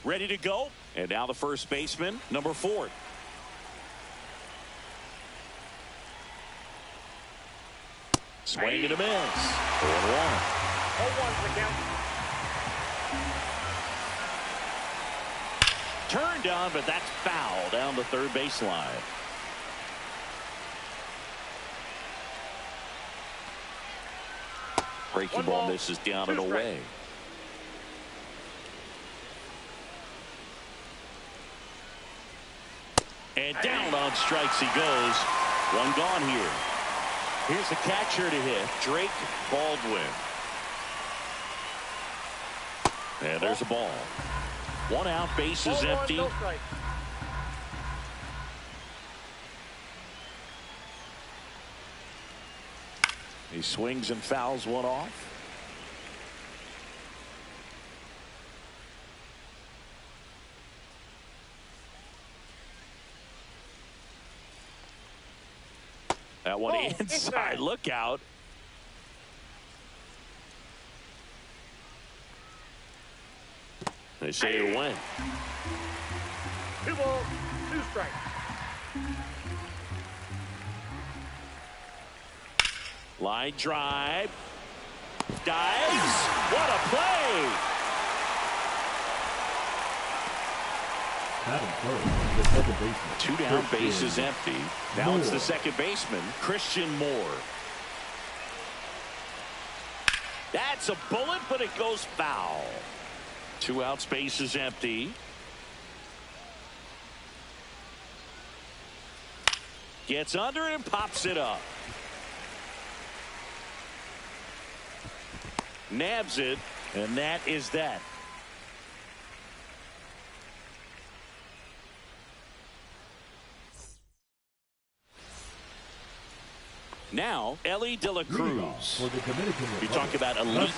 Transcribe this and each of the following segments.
ready to go. And now the first baseman, number 4. Swing and a miss. 0-1. 0-1 for the count. Turned on, but that's foul down the third baseline. Breaking ball misses down and away. And down on strikes he goes. One gone here. Here's the catcher to hit, Drake Baldwin. And there's a ball. 1 out, base is empty. No strike. He swings and fouls one off. That one inside. Look out. They say it went. 2 balls, 2 strikes. Line drive. Dives. What a play. Two down, base is empty. Now it's the second baseman, Christian Moore. That's a bullet, but it goes foul. 2 outs, base is empty. Gets under it and pops it up. Nabs it, and that is that. Now, Ellie De La Cruz. You talk about elite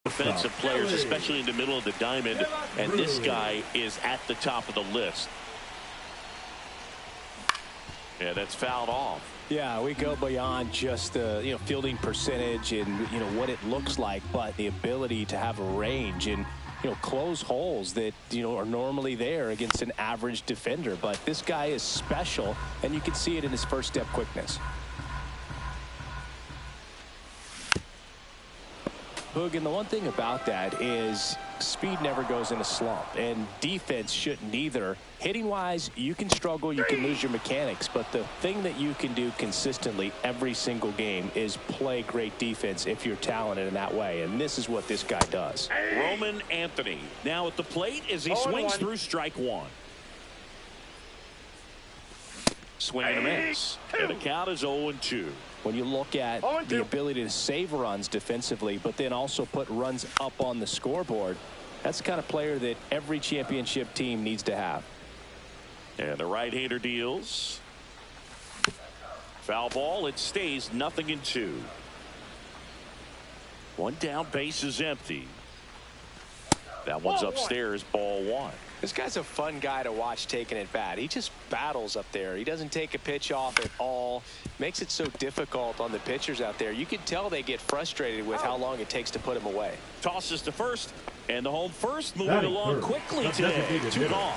defensive players, especially in the middle of the diamond, and this guy is at the top of the list. Yeah, that's fouled off. Yeah, we go beyond just the fielding percentage and what it looks like, but the ability to have a range and close holes that are normally there against an average defender. But this guy is special, and you can see it in his first step quickness. Boog, and the one thing about that is speed never goes in a slump, and defense shouldn't either. Hitting wise, you can struggle, you can lose your mechanics, but the thing that you can do consistently every single game is play great defense if you're talented in that way, and this is what this guy does. Roman Anthony now at the plate as he swings through strike 1. Swing and a miss, and the count is 0-2. When you look at the ability to save runs defensively, but then also put runs up on the scoreboard, that's the kind of player that every championship team needs to have. And the right-hander deals. Foul ball. It stays 0-2. 1 down, base is empty. That one's upstairs, ball 1. This guy's a fun guy to watch taking at bat. He just battles up there. He doesn't take a pitch off at all. Makes it so difficult on the pitchers out there. You can tell they get frustrated with how long it takes to put him away. Tosses to first, and the home first moving along quickly today. 2 gone.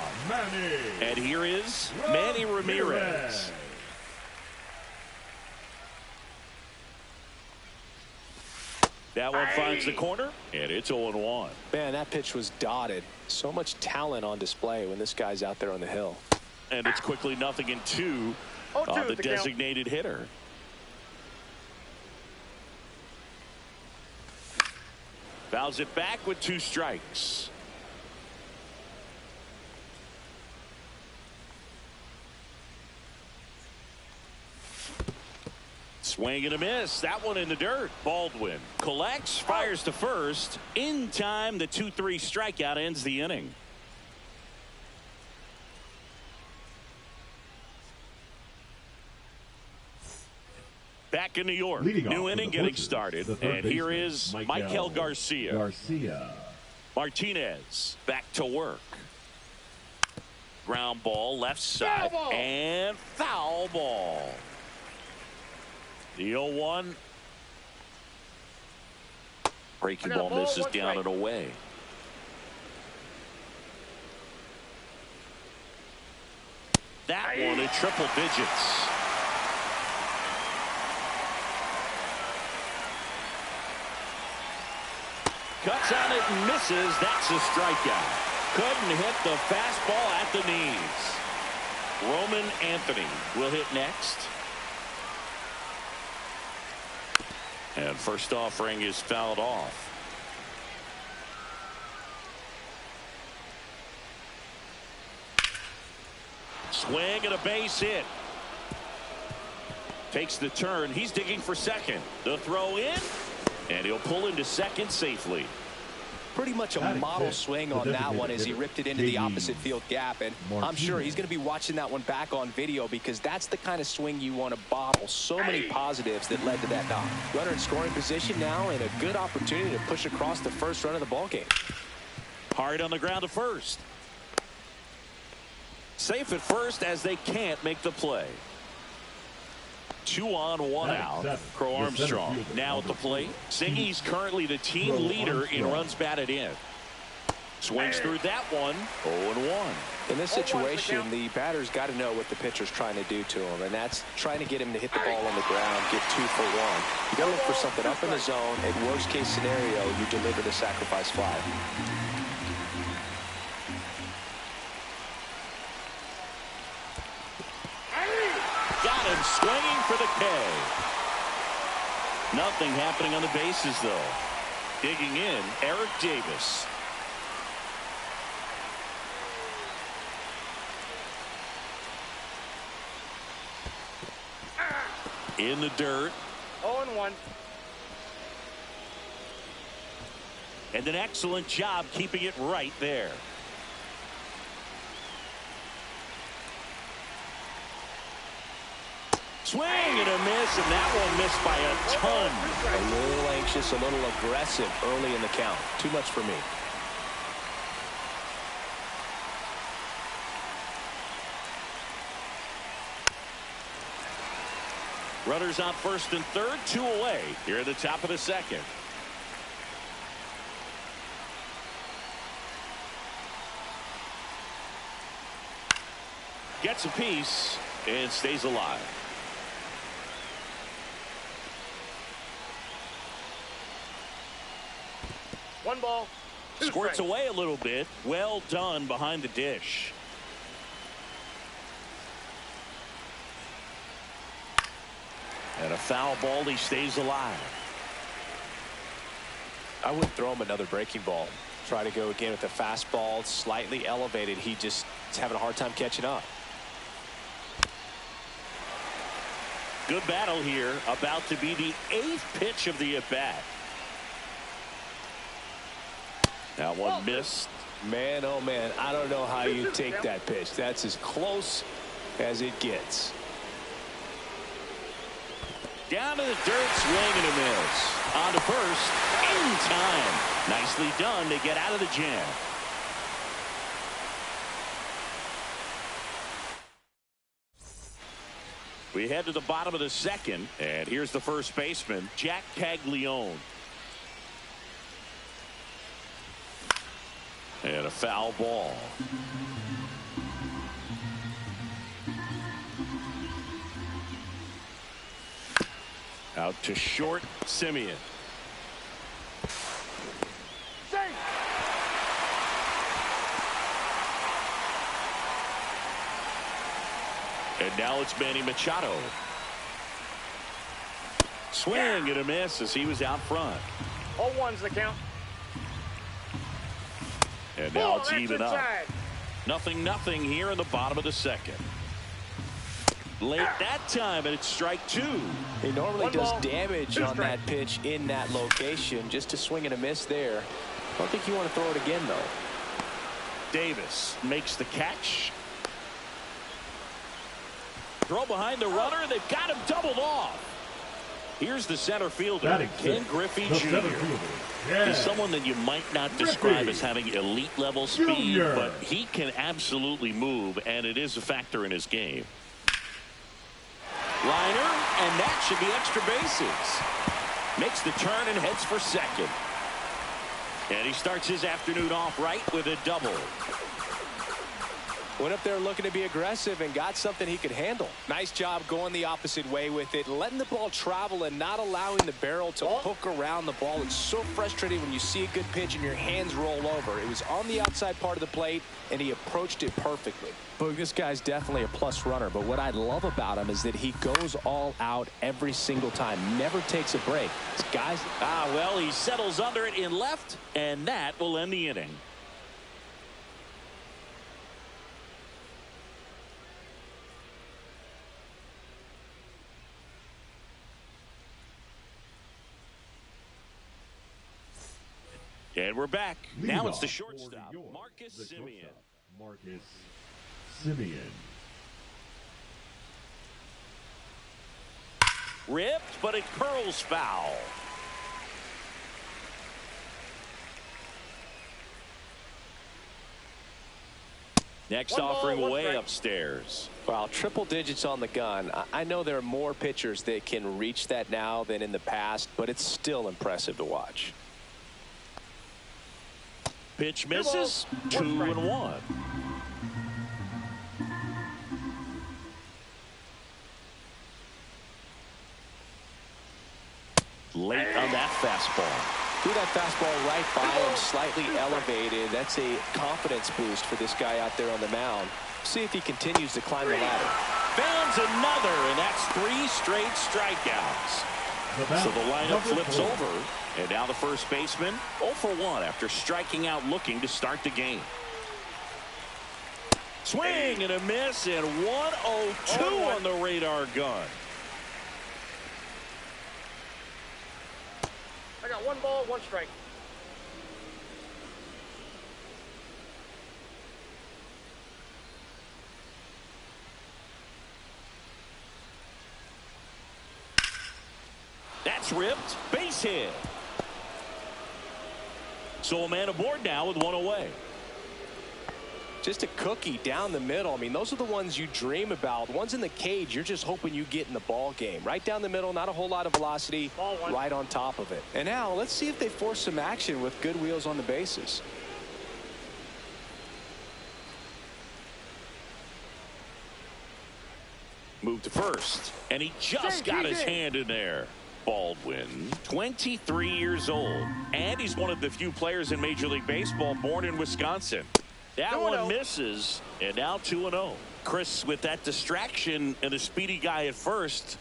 And here is Manny Ramirez. That one finds the corner, and it's 0-1. Man, that pitch was dotted. So much talent on display when this guy's out there on the hill. And it's quickly 0-2 on the designated hitter. Fouls it back with 2 strikes. Swing and a miss. That one in the dirt. Baldwin collects, fires to first. In time, the 2-3 strikeout ends the inning. Back in New York. New inning getting started. And here is Michael Garcia. Martinez back to work. Ground ball left side. Foul ball. And foul ball. The 0-1. Breaking ball misses down and away. That one in triple digits. Cuts on it and misses. That's a strikeout. Couldn't hit the fastball at the knees. Roman Anthony will hit next. And first offering is fouled off. Swing and a base hit. Takes the turn. He's digging for second. The throw in. And he'll pull into second safely. Pretty much a model swing on that one as he ripped it into the opposite field gap. And I'm sure he's going to be watching that one back on video because that's the kind of swing you want to bottle. So many positives that led to that knock. Runner in scoring position now and a good opportunity to push across the first run of the ball game. Hard on the ground to first. Safe at first as they can't make the play. 2 on, 1 out. Crow Armstrong now at the plate. Siggy's currently the team leader in runs batted in. Swings through that one. 0-1. In this situation, the batter's got to know what the pitcher's trying to do to him, and that's trying to get him to hit the ball on the ground, get 2 for 1. You got to look for something up in the zone. At worst case scenario, you deliver the sacrifice fly. Got him swinging for the K. Nothing happening on the bases, though. Digging in, Eric Davis. In the dirt. 0-1. And an excellent job keeping it right there. Swing and a miss, and that one missed by a ton. A little anxious, a little aggressive early in the count. Too much for me. Runners on first and third, 2 away here at the top of the second. Gets a piece and stays alive. One ball. Squirts away a little bit. Well done behind the dish. And a foul ball. He stays alive. I would throw him another breaking ball. Try to go again with the fastball, slightly elevated. He just is having a hard time catching up. Good battle here. About to be the 8th pitch of the at-bat. That one missed. Man, oh man, I don't know how you take that pitch. That's as close as it gets. Down to the dirt, swing and a miss. On to first, in time. Nicely done to get out of the jam. We head to the bottom of the second, and here's the first baseman, Jack Caglione. And a foul ball. Out to short, Simeon. And now it's Manny Machado. Swing and a miss as he was out front. 0-1's the count. And now it's even up. 0-0 here in the bottom of the second. Late that time, and it's strike 2. He normally does damage on that pitch in that location. Just a swing and a miss there. I don't think you want to throw it again, though. Davis makes the catch. Throw behind the runner. They've got him doubled off. Here's the center fielder, Ken Griffey Jr. He's someone that you might not describe as having elite level speed, but he can absolutely move, and it is a factor in his game. Liner, and that should be extra bases. Makes the turn and heads for second. And he starts his afternoon off right with a double. Went up there looking to be aggressive and got something he could handle. Nice job going the opposite way with it, letting the ball travel and not allowing the barrel to hook around the ball. It's so frustrating when you see a good pitch and your hands roll over. It was on the outside part of the plate, and he approached it perfectly. Boog, this guy's definitely a plus runner, but what I love about him is that he goes all out every single time, never takes a break. This guy's... well, he settles under it in left, and that will end the inning. And we're back. Now it's the shortstop, Marcus Semien. Marcus Semien. Ripped, but it curls foul. Next offering way upstairs. Wow, triple digits on the gun. I know there are more pitchers that can reach that now than in the past, but it's still impressive to watch. Pitch misses, 2-1. Late on that fastball. Threw that fastball right by him, slightly elevated. That's a confidence boost for this guy out there on the mound. See if he continues to climb the ladder. Founds another, and that's 3 straight strikeouts. So the lineup flips over, and now the first baseman 0 for 1 after striking out looking to start the game. Swing and a miss, and 1-0-2 on the radar gun. I got 1 ball, 1 strike. That's ripped. Base hit. So a man aboard now with 1 away. Just a cookie down the middle. I mean, those are the ones you dream about. Ones in the cage, you're just hoping you get in the ball game. Right down the middle, not a whole lot of velocity, right on top of it. And now let's see if they force some action with good wheels on the bases. Move to first, and he just got his hand in there. Baldwin, 23 years old, and he's one of the few players in Major League Baseball born in Wisconsin. That one misses, and now 2-0. Chris, with that distraction and a speedy guy at first,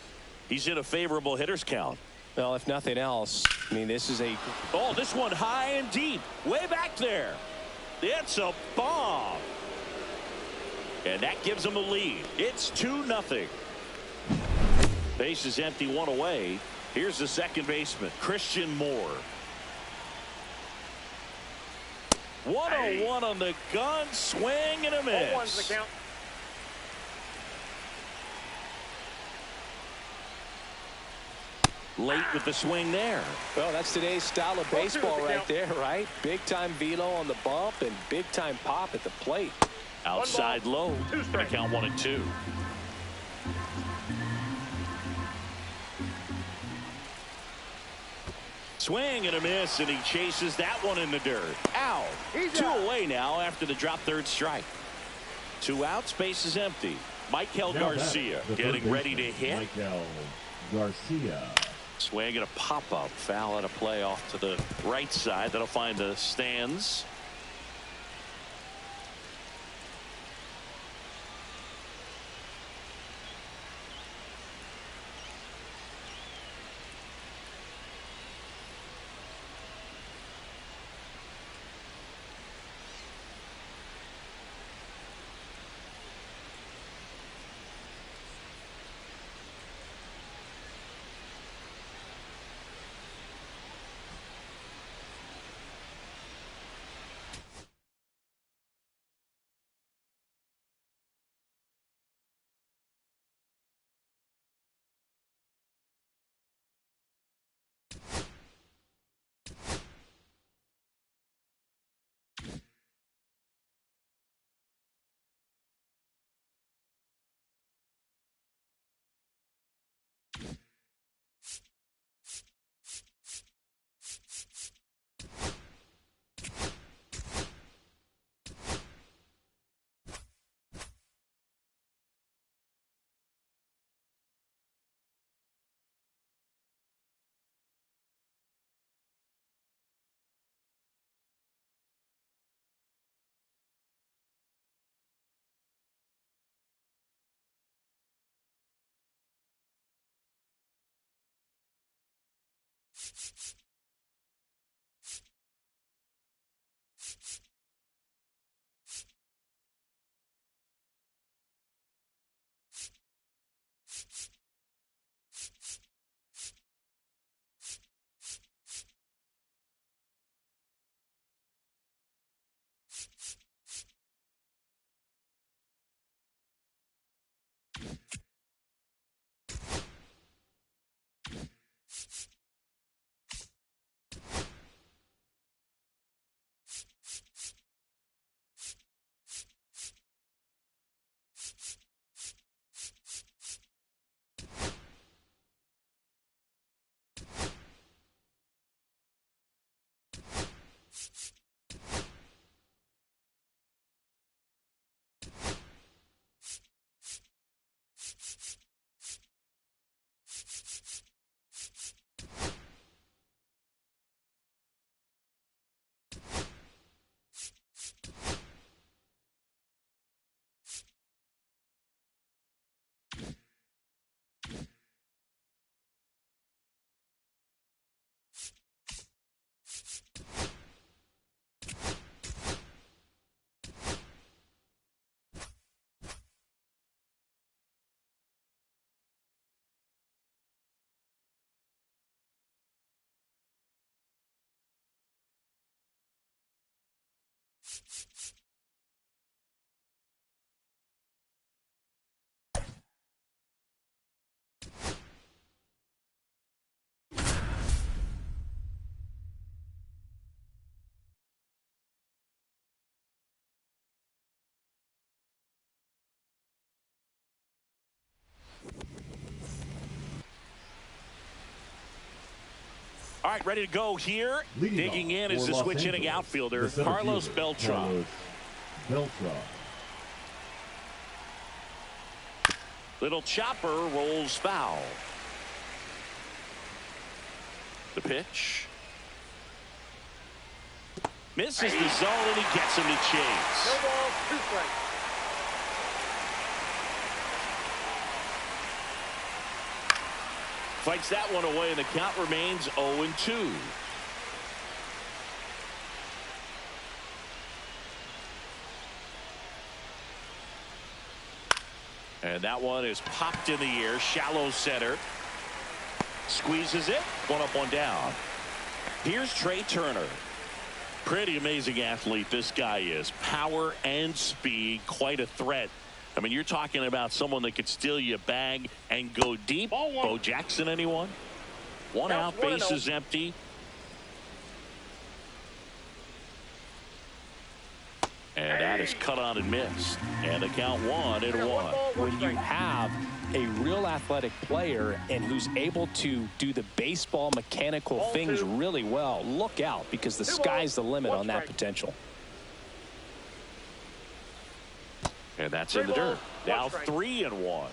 he's in a favorable hitter's count. Well, if nothing else, I mean, this is a... Oh, this one high and deep, way back there. It's a bomb. And that gives him a lead. It's 2-0. Base is empty, 1 away. Here's the second baseman, Christian Moore. 1-0-1 on the gun, swing and a miss. 0-1's the count. Late with the swing there. Well, that's today's style of baseball right there, right? Big time velo on the bump and big time pop at the plate. Outside low. Gonna count 1 and 2. Swing and a miss, and he chases that one in the dirt. Out. 2 away now after the drop third strike. 2 outs, base is empty. Michael Garcia getting ready to hit. Michael Garcia. Swing and a pop-up. Foul out of play off to the right side. That'll find the stands. All right, ready to go here. Leading Digging in is the Los switch inning Angeles, outfielder, the Carlos fielder, Beltran. Carlos Beltran. Little chopper rolls foul. The pitch. Misses the zone, and he gets him to chase. No ball, 2 strikes. Fights that one away, and the count remains 0-2. And that one is popped in the air, shallow center. Squeezes it, 1 up, 1 down. Here's Trey Turner. Pretty amazing athlete this guy is. Power and speed, quite a threat. I mean, you're talking about someone that could steal you a bag and go deep. Bo Jackson, anyone? 1 out, bases empty. And that is cut on and missed. And the count 1-1. When you have a real athletic player and who's able to do the baseball mechanical things really well, look out, because the sky's the limit on that potential. And that's in the dirt. Now 3-1.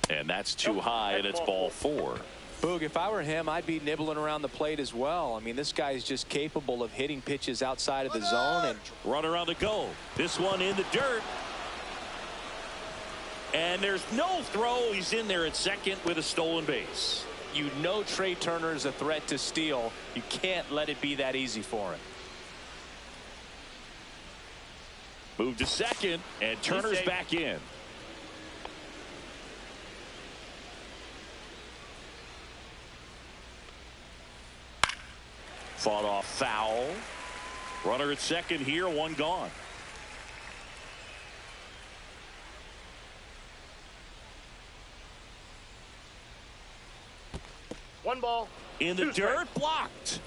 And that's too high, and it's ball 4. Boog, if I were him, I'd be nibbling around the plate as well. I mean, this guy is just capable of hitting pitches outside of the zone. And runner on the go. This one in the dirt. And there's no throw. He's in there at second with a stolen base. You know Trey Turner is a threat to steal. You can't let it be that easy for him. Move to second, and Turner's back in. Fought off foul. Runner at second here, 1 gone. One ball. In the dirt, blocked.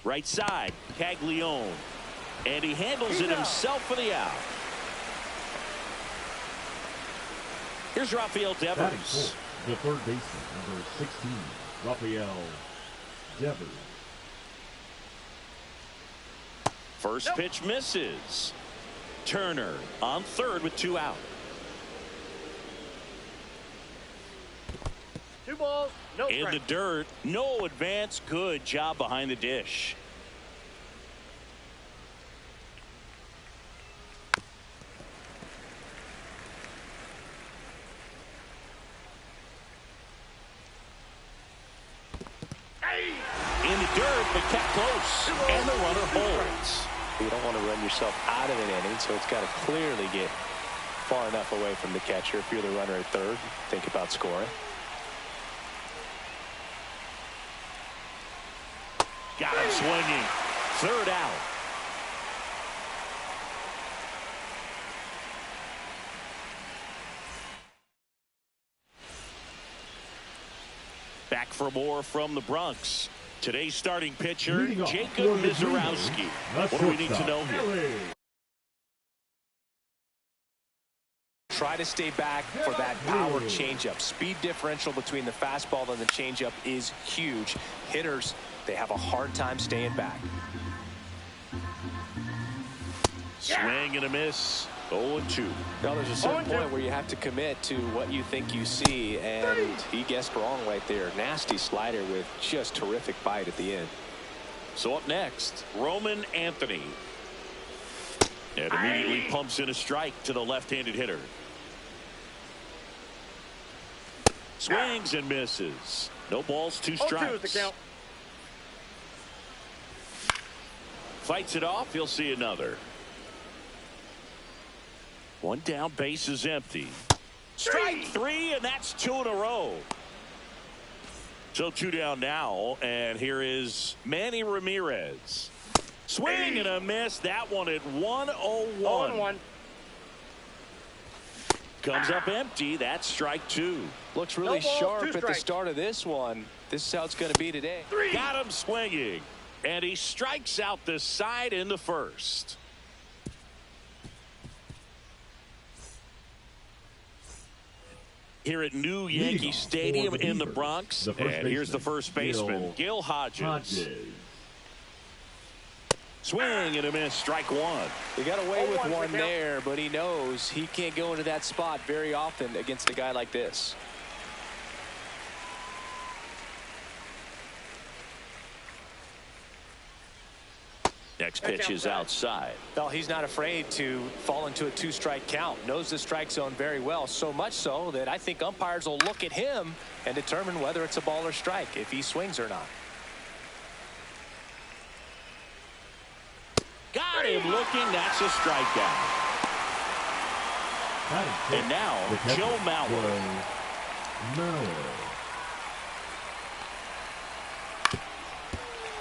Right side, Caglione. And he handles it himself for the out. Here's Rafael Devers. The third baseman, number 16, Rafael Devers. First pitch misses. Turner on third with 2 out. 2 balls, no In strike. the dirt, no advance. Good job behind the dish. In the dirt, but kept close. And the runner holds. You don't want to run yourself out of an inning, so it's got to clearly get far enough away from the catcher. If you're the runner at third, think about scoring. Got him swinging. Third out. Back for more from the Bronx. Today's starting pitcher, Jacob Mizorowski. What do we need to know here? Try to stay back for that power changeup. Speed differential between the fastball and the changeup is huge. Hitters, they have a hard time staying back. Swing and a miss. 0-2. Now there's a certain point where you have to commit to what you think you see, and he guessed wrong right there. Nasty slider with just terrific bite at the end. So up next, Roman Anthony. And immediately pumps in a strike to the left-handed hitter. Swings and misses. No balls, 2 strikes. 0-2 is the count. Fights it off. He'll see another. One down, base is empty. Strike 3, and that's 2 in a row. So 2 down now, and here is Manny Ramirez. Swing and a miss. That one at 1-0-1. 0-1. Comes up empty. That's strike 2. Looks really No balls, sharp 2 at the strikes. start of this one. This is how it's going to be today. Got him swinging. And he strikes out the side in the first. Here at New Yankee Stadium in the Bronx. And here's the first baseman, Gil Hodges. Swing and a miss, strike 1. He got away with 0-1 one now. there, but he knows he can't go into that spot very often against a guy like this. Next pitch is outside. Well, he's not afraid to fall into a 2-strike count. Knows the strike zone very well, so much so that I think umpires will look at him and determine whether it's a ball or strike, if he swings or not. Got him looking. That's a strikeout. And now, Joe Mauer.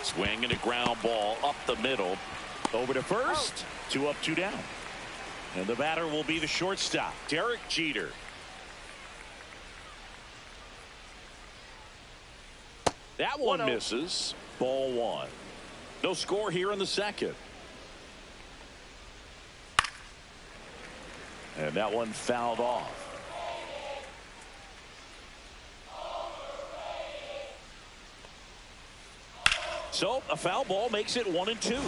Swing and a ground ball up the middle. Over to first. 2 up, 2 down. And the batter will be the shortstop, Derek Jeter. That one misses. Ball 1. No score here in the second. And that one fouled off. So a foul ball makes it 1-2.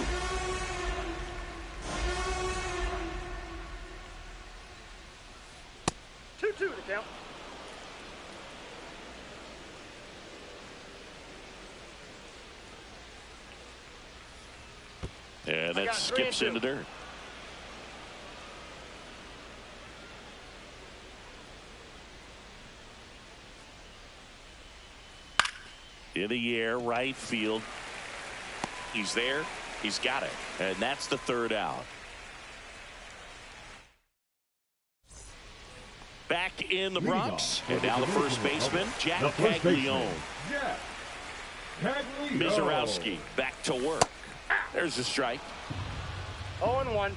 To count. And that skips into dirt. In the air, right field. He's there. He's got it. And that's the 3rd out. Back in the Bronx. And now the first baseman, Jack Caglione. Mizorowski back to work. There's a strike. 0-1.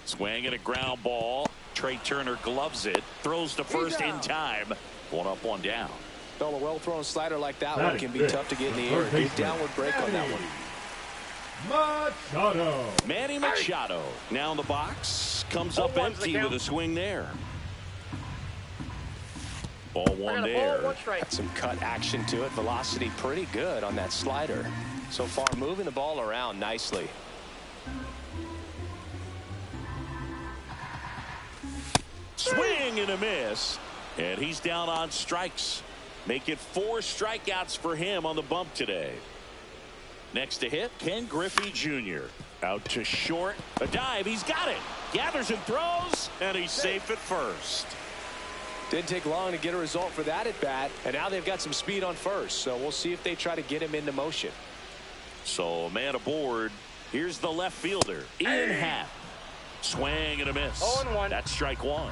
Swing and a ground ball. Trey Turner gloves it. Throws to first in time. 1 up, 1 down. Well, a well-thrown slider like that one can be tough to get in the air. Good downward break on that one. Machado. Manny Machado now in the box. Comes up empty with a swing there. Ball 1 there. Got some cut action to it. Velocity pretty good on that slider. So far moving the ball around nicely. Swing and a miss. And he's down on strikes. Make it 4 strikeouts for him on the bump today. Next to hit, Ken Griffey Jr. Out to short. A dive. He's got it. Gathers and throws. And he's safe at first. Didn't take long to get a result for that at bat. And now they've got some speed on first. So we'll see if they try to get him into motion. So a man aboard. Here's the left fielder, Ian Happ. Swing and a miss. 0-1. That's strike 1.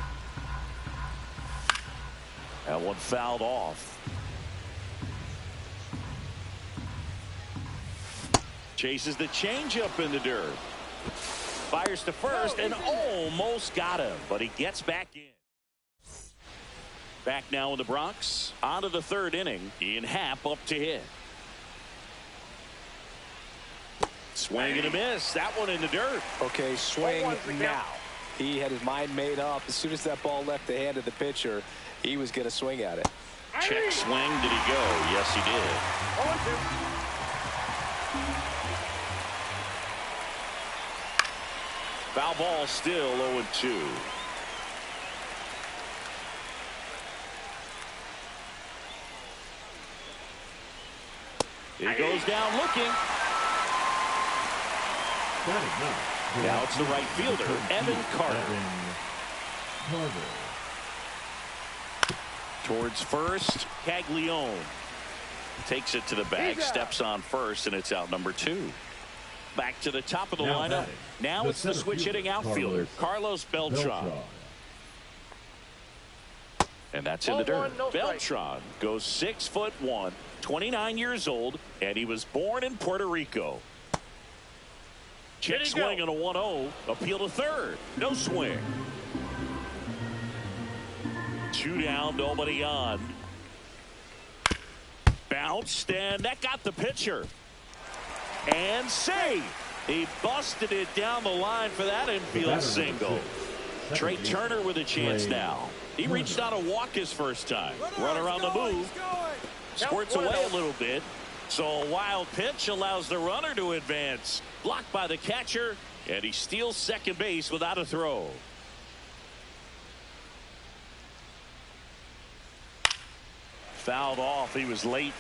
That one fouled off. Chases the changeup in the dirt. Fires to first and almost got him, but he gets back in. Back now in the Bronx. On to the 3rd inning. Ian Happ up to hit. Swing and a miss. That one in the dirt. Okay, swing now. He had his mind made up. As soon as that ball left the hand of the pitcher, he was going to swing at it. Check swing. Did he go? Yes, he did. 0-2. Foul ball still 0-2. He goes down looking. Now it's the right fielder, Evan Carter. Towards first, Caglione. Takes it to the bag, steps on first, and it's out number 2. Back to the top of the lineup. Now it's the switch hitting outfielder, Carlos Beltran. And that's in the dirt. Beltran goes 6'1", 29 years old, and he was born in Puerto Rico. Check swing on a 1-0. Appeal to third. No swing. 2 down, nobody on. Bounced, and that got the pitcher. And safe. He busted it down the line for that infield single. Trey Turner with a chance now. He reached out a walk his first time. Runner on the move. Squirts away a little bit. So a wild pitch allows the runner to advance. Blocked by the catcher. And he steals second base without a throw. Fouled off. He was late.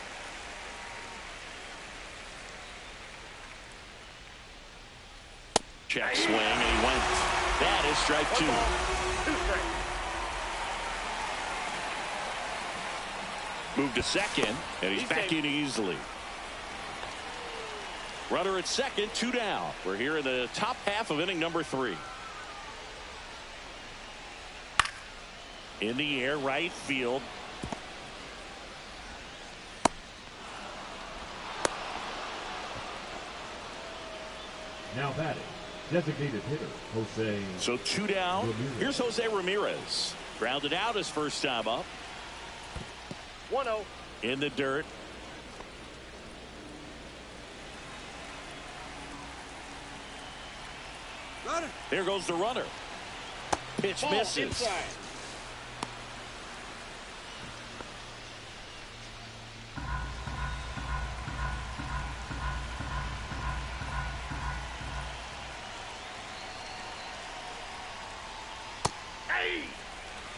Check swing, and he went. That is strike 2. Moved to second, and he's back in easily. Runner at second, 2 down. We're here in the top half of inning number 3. In the air, right field. Now batting, designated hitter, Jose. So 2 down. Ramirez. Here's Jose Ramirez. Grounded out his first time up. 1-0. In the dirt. Runner. There goes the runner. Pitch Ball misses. Inside.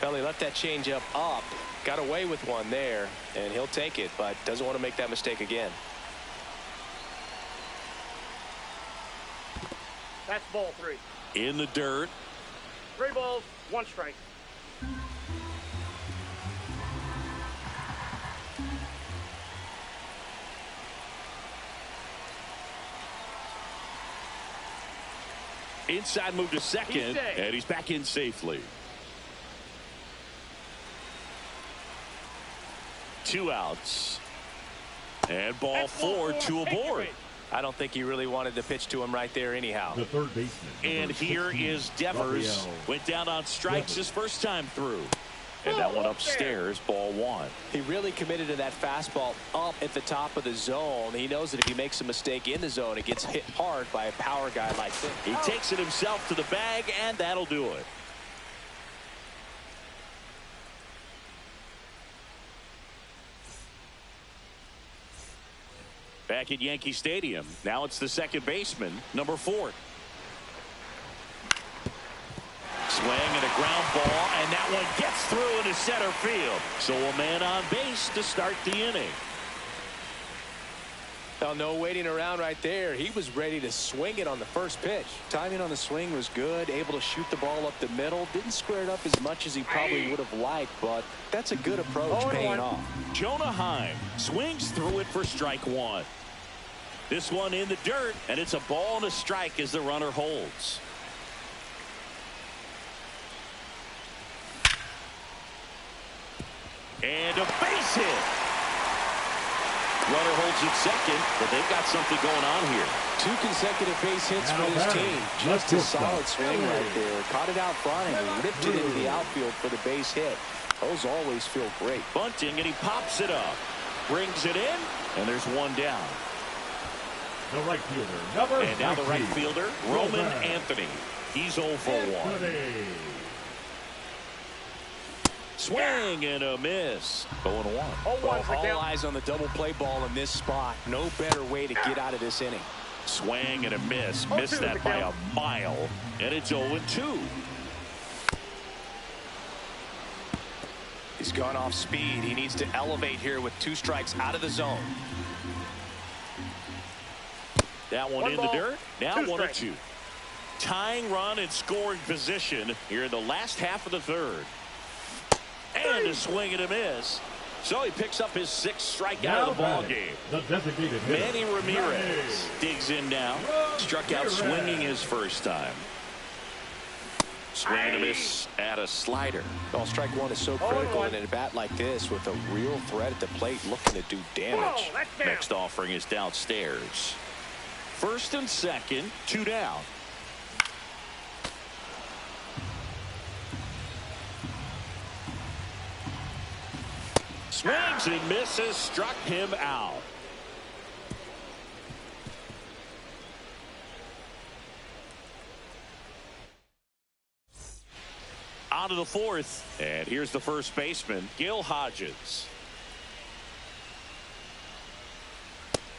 Well, he left that changeup up, got away with one there, and he'll take it, but doesn't want to make that mistake again. That's ball 3. In the dirt. 3 balls, 1 strike. Inside move to second, and he's back in safely. 2 outs. And ball 4, 2 aboard. I don't think he really wanted to pitch to him right there anyhow. The third baseman. And here is Devers. Went down on strikes his first time through. And that one upstairs, ball 1. He really committed to that fastball up at the top of the zone. He knows that if he makes a mistake in the zone, it gets hit hard by a power guy like this. He takes it himself to the bag, and that'll do it. Back at Yankee Stadium. Now it's the second baseman, number 4. Swing and a ground ball, and that one gets through into center field. So a man on base to start the inning. Well, no waiting around right there. He was ready to swing it on the first pitch. Timing on the swing was good. Able to shoot the ball up the middle. Didn't square it up as much as he probably would have liked, but that's a good approach paying off. Jonah Heim swings through it for strike one. This one in the dirt, and it's a ball and a strike as the runner holds. And a base hit. Runner holds at second, but they've got something going on here. 2 consecutive base hits for this team. Just a solid swing right there. Caught it out front and ripped it into the outfield for the base hit. Those always feel great. Bunting, and he pops it up. Brings it in, and there's one down. The right fielder, number 19. And now the right fielder, Roman Anthony. He's 0 for 1. Swing and a miss. 0-1. All eyes on the double play ball in this spot. No better way to get out of this inning. Swing and a miss. Missed that by a mile. And it's 0-2. He's gone off speed. He needs to elevate here with 2 strikes out of the zone. That one in the dirt. Now 1-2. Tying run and scoring position here in the last half of the third. And a swing and a miss. So he picks up his 6th strikeout of the ball game. The designated Manny Ramirez digs in now. Struck out swinging his first time. Swing and a miss at a slider. Well, strike one is so critical in a bat like this with a real threat at the plate looking to do damage. Next offering is downstairs. 1st and 2nd, 2 down. Swings and misses, struck him out. On to the 4th, and here's the first baseman, Gil Hodges.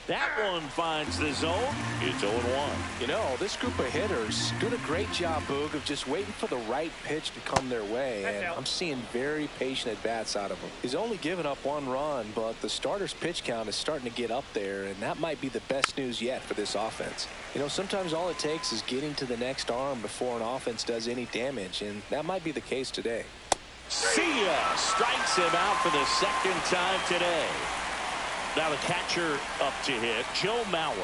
That one finds the zone. It's 0-1. You know, this group of hitters did a great job, Boog, of just waiting for the right pitch to come their way. And I'm seeing very patient at-bats out of him. He's only given up 1 run, but the starter's pitch count is starting to get up there, and that might be the best news yet for this offense. You know, sometimes all it takes is getting to the next arm before an offense does any damage, and that might be the case today. See ya! Strikes him out for the 2nd time today. Now the catcher up to hit, Joe Mauer.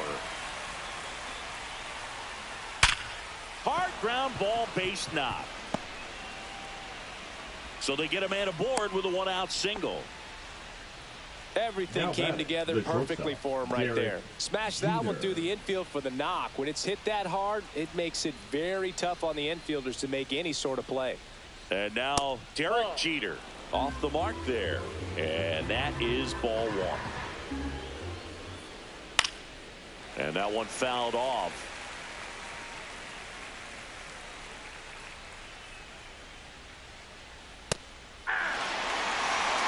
Hard ground ball, base knock. So they get a man aboard with a 1-out single. Everything came together perfectly for him right there. Smash that one through the infield for the knock. When it's hit that hard, it makes it very tough on the infielders to make any sort of play. And now Derek Jeter off the mark there. And that is ball 1. And that one fouled off.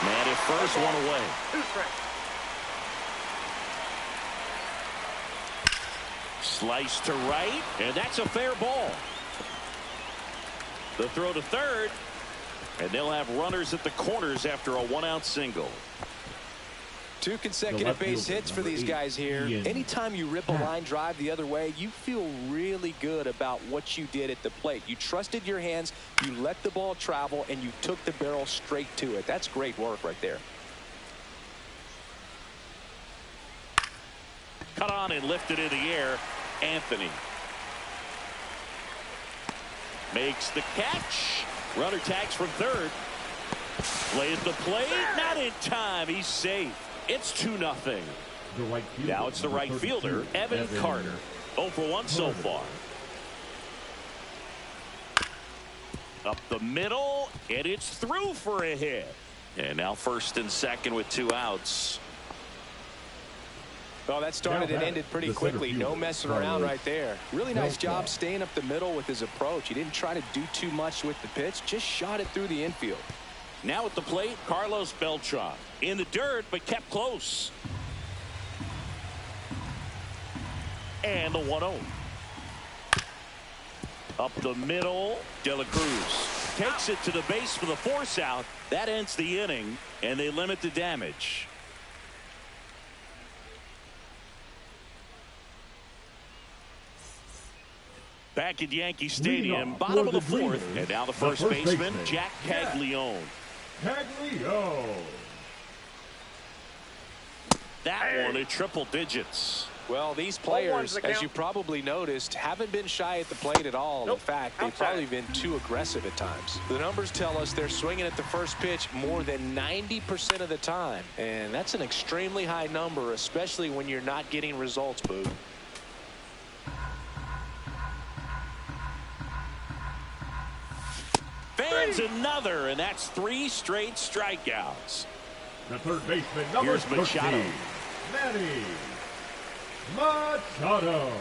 Man at first, 1 away. 2 strikes. Slice to right, and that's a fair ball. The throw to third, and they'll have runners at the corners after a 1-out single. 2 consecutive base hits for these guys here. Anytime you rip a line drive the other way, you feel really good about what you did at the plate. You trusted your hands, you let the ball travel, and you took the barrel straight to it. That's great work right there. Cut on and lifted in the air. Anthony makes the catch. Runner tags from third. Play at the plate. Not in time. He's safe. It's 2-0. Now it's the right fielder, Evan Carter. 0 for 1 so far. Up the middle, and it's through for a hit. And now 1st and 2nd with 2 outs. Well, that started and ended pretty quickly. No messing around right there. Really nice job staying up the middle with his approach. He didn't try to do too much with the pitch, just shot it through the infield. Now at the plate, Carlos Beltran. In the dirt, but kept close. And the 1-0. Up the middle, De La Cruz. takes it to the base for the force out. That ends the inning, and they limit the damage. Back at Yankee Stadium, bottom of the fourth, and now the first baseman, Jack Caglione. That one in triple digits. Well, these players, as you probably noticed, haven't been shy at the plate at all. In fact, they've probably been too aggressive at times. The numbers tell us they're swinging at the first pitch more than 90% of the time. And that's an extremely high number, especially when you're not getting results, Boo. Fans another, and that's 3 straight strikeouts. The third baseman, number 13, Machado. Manny Machado.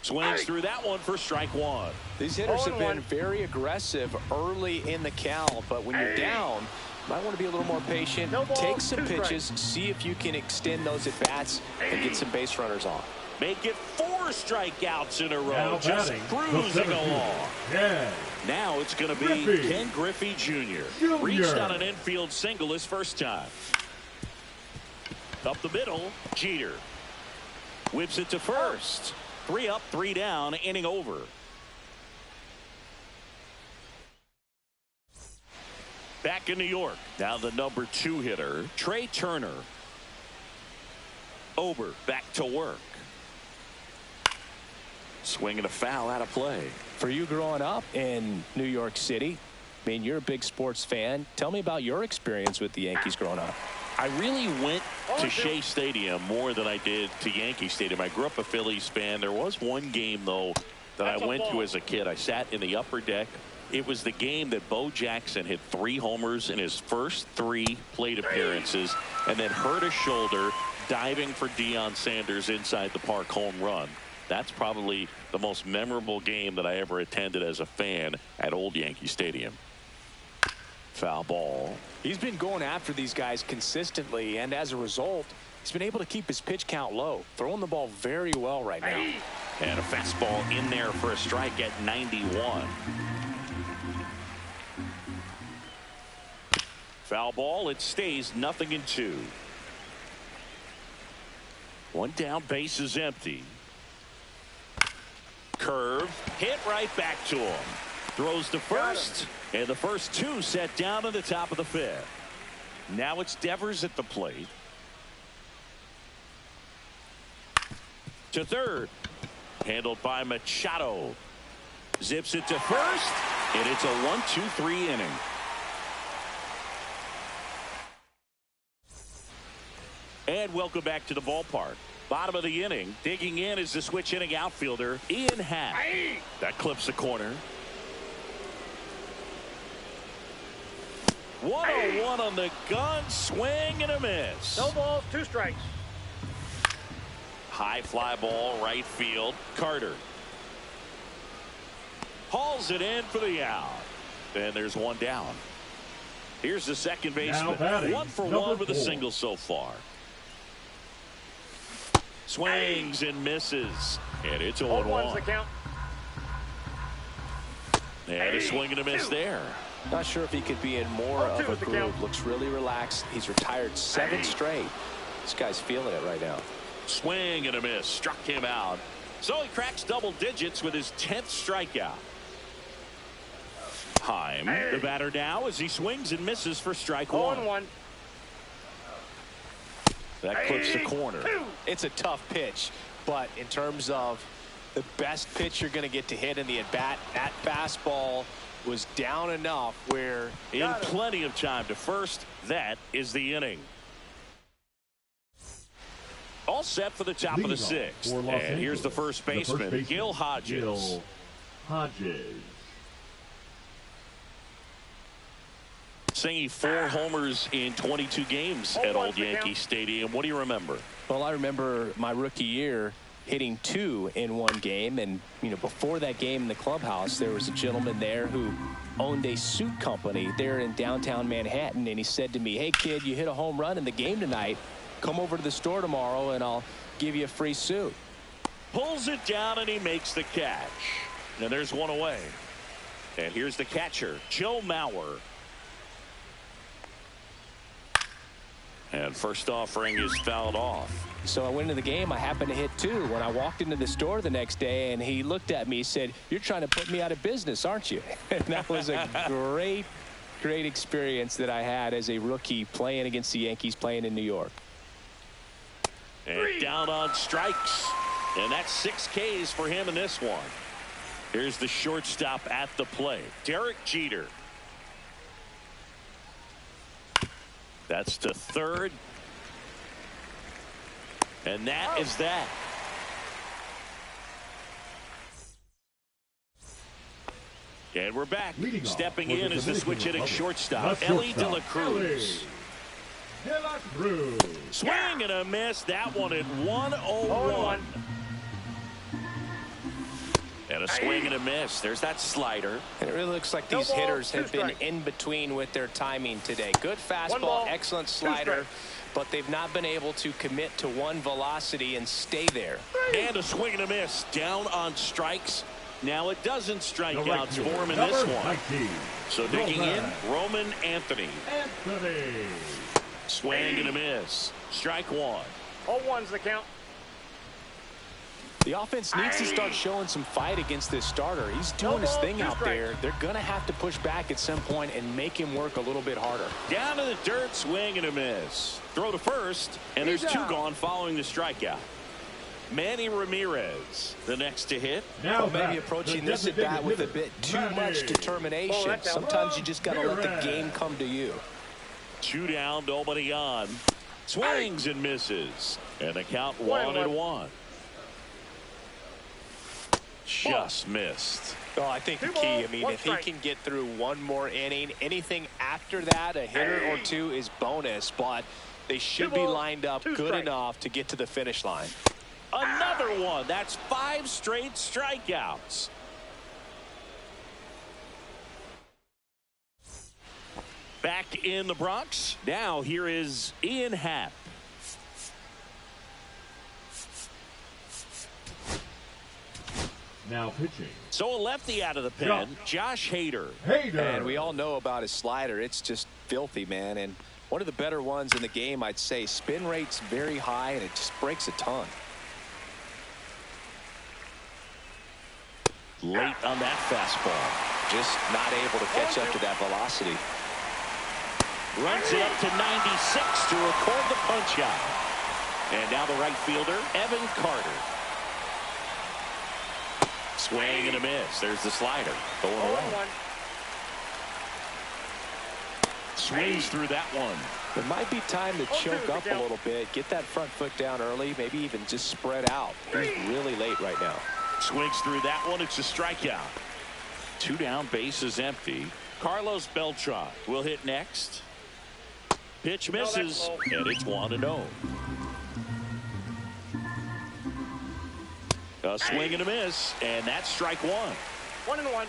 Swings through that one for strike one. These hitters have been very aggressive early in the count, but when you're down, you might want to be a little more patient. Take some pitches, see if you can extend those at bats and get some base runners on. Make it 4 strikeouts in a row, just cruising along. Now it's going to be Ken Griffey Jr. Reached on an infield single his first time. Up the middle, Jeter. Whips it to first. 3 up, 3 down, inning over. Back in New York, now the number 2 hitter, Trey Turner. Ober back to work. Swinging a foul out of play. For you growing up in New York City, I mean, you're a big sports fan. Tell me about your experience with the Yankees growing up. I really went to Shea Stadium more than I did to Yankee Stadium. I grew up a Phillies fan. There was one game, though, that I went to as a kid. I sat in the upper deck. It was the game that Bo Jackson hit 3 homers in his first 3 plate appearances and then hurt his shoulder diving for Deion Sanders inside the park home run. That's probably the most memorable game that I ever attended as a fan at Old Yankee Stadium. Foul ball. He's been going after these guys consistently, and as a result, he's been able to keep his pitch count low, throwing the ball very well right now. And a fastball in there for a strike at 91. Foul ball. It stays 0-2. 1 down, base is empty. Curve, hit right back to him. Throws to first, and the first 2 set down to the top of the 5th. Now it's Devers at the plate. To third, handled by Machado. Zips it to first, and it's a 1-2-3 inning. And welcome back to the ballpark. Bottom of the inning, digging in is the switch hitting outfielder, Ian Happ. That clips the corner. 1-0-1 on the gun, swing and a miss. No balls, 2 strikes. High fly ball, right field. Carter hauls it in for the out. And there's 1 down. Here's the second baseman. 1 for 1 with a single so far. Swings and misses, and it's 0-1. The count. And a swing and a miss there. Not sure if he could be in more of a groove. Looks really relaxed. He's retired 7 straight. This guy's feeling it right now. Swing and a miss, struck him out. So he cracks double digits with his 10th strikeout. Heim, the batter now, as he swings and misses for strike 1. 0-1. That clips the corner. It's a tough pitch, but in terms of the best pitch you're going to get to hit in the at-bat, that fastball was down enough where in plenty of time to first. That is the inning. All set for the top of the 6th. And here's the first baseman, Gil Hodges. Singing 4 homers in 22 games at Old Yankee Stadium. What do you remember? Well, I remember my rookie year hitting 2 in 1 game. And, you know, before that game in the clubhouse, there was a gentleman there who owned a suit company there in downtown Manhattan. And he said to me, "Hey, kid, you hit a home run in the game tonight. Come over to the store tomorrow and I'll give you a free suit." Pulls it down, and he makes the catch. And there's one away. And here's the catcher, Joe Mauer. And first offering is fouled off. So I went into the game. I happened to hit 2 when I walked into the store the next day, and he looked at me and said, "You're trying to put me out of business, aren't you?" And that was a great experience that I had as a rookie playing against the Yankees, playing in New York. And down on strikes. And that's 6 Ks for him in this one. Here's the shortstop at the plate, Derek Jeter. That's to third. And that is that. And we're back. Stepping in is the switch hitting shortstop, Ellie De La Cruz. Swing and a miss. That one at 101. And a swing and a miss. There's that slider. And it really looks like these hitters have been in between with their timing today. Good fastball, excellent slider, but they've not been able to commit to one velocity and stay there. And a swing and a miss. Down on strikes. Now it doesn't strike outs for him in this one. So digging in, Roman Anthony. Swing and a miss. Strike 1. 0-1's the count. The offense needs to start showing some fight against this starter. He's doing his thing out there. They're going to have to push back at some point and make him work a little bit harder. Down to the dirt, swing and a miss. Throw to first, and there's 2 gone following the strikeout. Manny Ramirez, the next to hit. Now maybe approaching this at bat with a bit too much determination. Sometimes you just got to let the game come to you. 2 down, nobody on. Swings and misses. And the count 1-1. Just missed. Oh, I think the key, I mean, if he can get through one more inning, anything after that, a hitter or 2 is bonus, but they should be lined up good enough to get to the finish line. Another one. That's 5 straight strikeouts. Back in the Bronx. Now here is Ian Happ. Now pitching. So a lefty out of the pen, Josh Hader. And we all know about his slider. It's just filthy, man. And one of the better ones in the game, I'd say. Spin rate's very high, and it just breaks a ton. Late on that fastball. Just not able to catch up to that velocity. Runs it up to 96 to record the punch out. And now the right fielder, Evan Carter. Swing and a miss. There's the slider. Going around. Swings through that one. It might be time to choke up a little bit. Get that front foot down early. Maybe even just spread out. He's really late right now. Swings through that one. It's a strikeout. 2 down. Base is empty. Carlos Beltran will hit next. Pitch misses. And it's 1-0. A swing and a miss, and that's strike 1. 1-1.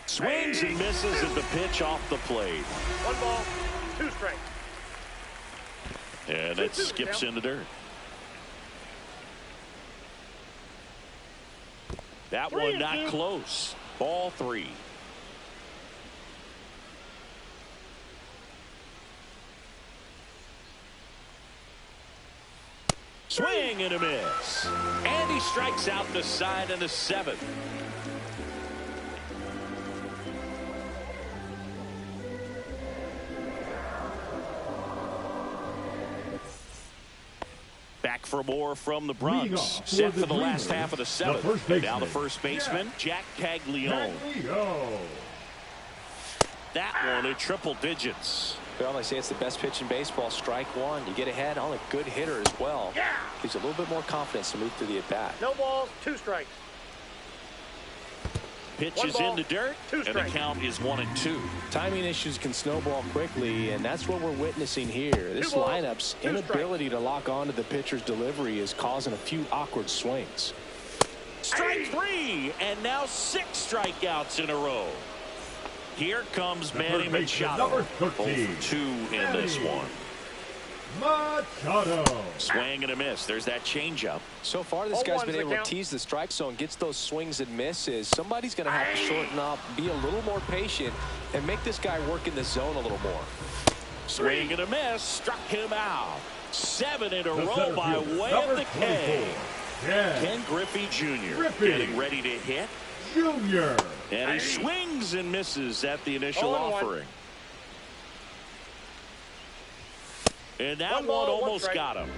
Swings and misses at the pitch off the plate. 1 ball, 2 strikes. And it skips in the dirt. That one not close. Ball 3. Swing and a miss. And he strikes out the side in the 7th. Back for more from the Bronx. Set for the last half of the 7th. Now the first baseman, Jack Caglione. That one in triple digits. Well, I say it's the best pitch in baseball. Strike 1. You get ahead on a good hitter as well. Gives you a little bit more confidence to move through the at-bat. No balls, 2 strikes. Pitch is in the dirt, and the count is 1-2. Timing issues can snowball quickly, and that's what we're witnessing here. This lineup's inability to lock onto the pitcher's delivery is causing a few awkward swings. Strike 3, and now 6 strikeouts in a row. Here comes Manny Machado. 0-2 in this one. Machado. Swing and a miss. There's that changeup. So far, this guy's been able to tease the strike zone, gets those swings and misses. Somebody's going to have to shorten up, be a little more patient, and make this guy work in the zone a little more. Swing and a miss. Struck him out. 7 in a row by way of the K. Ken Griffey Jr. getting ready to hit. Junior. And he swings and misses at the initial offering. And that one almost got him.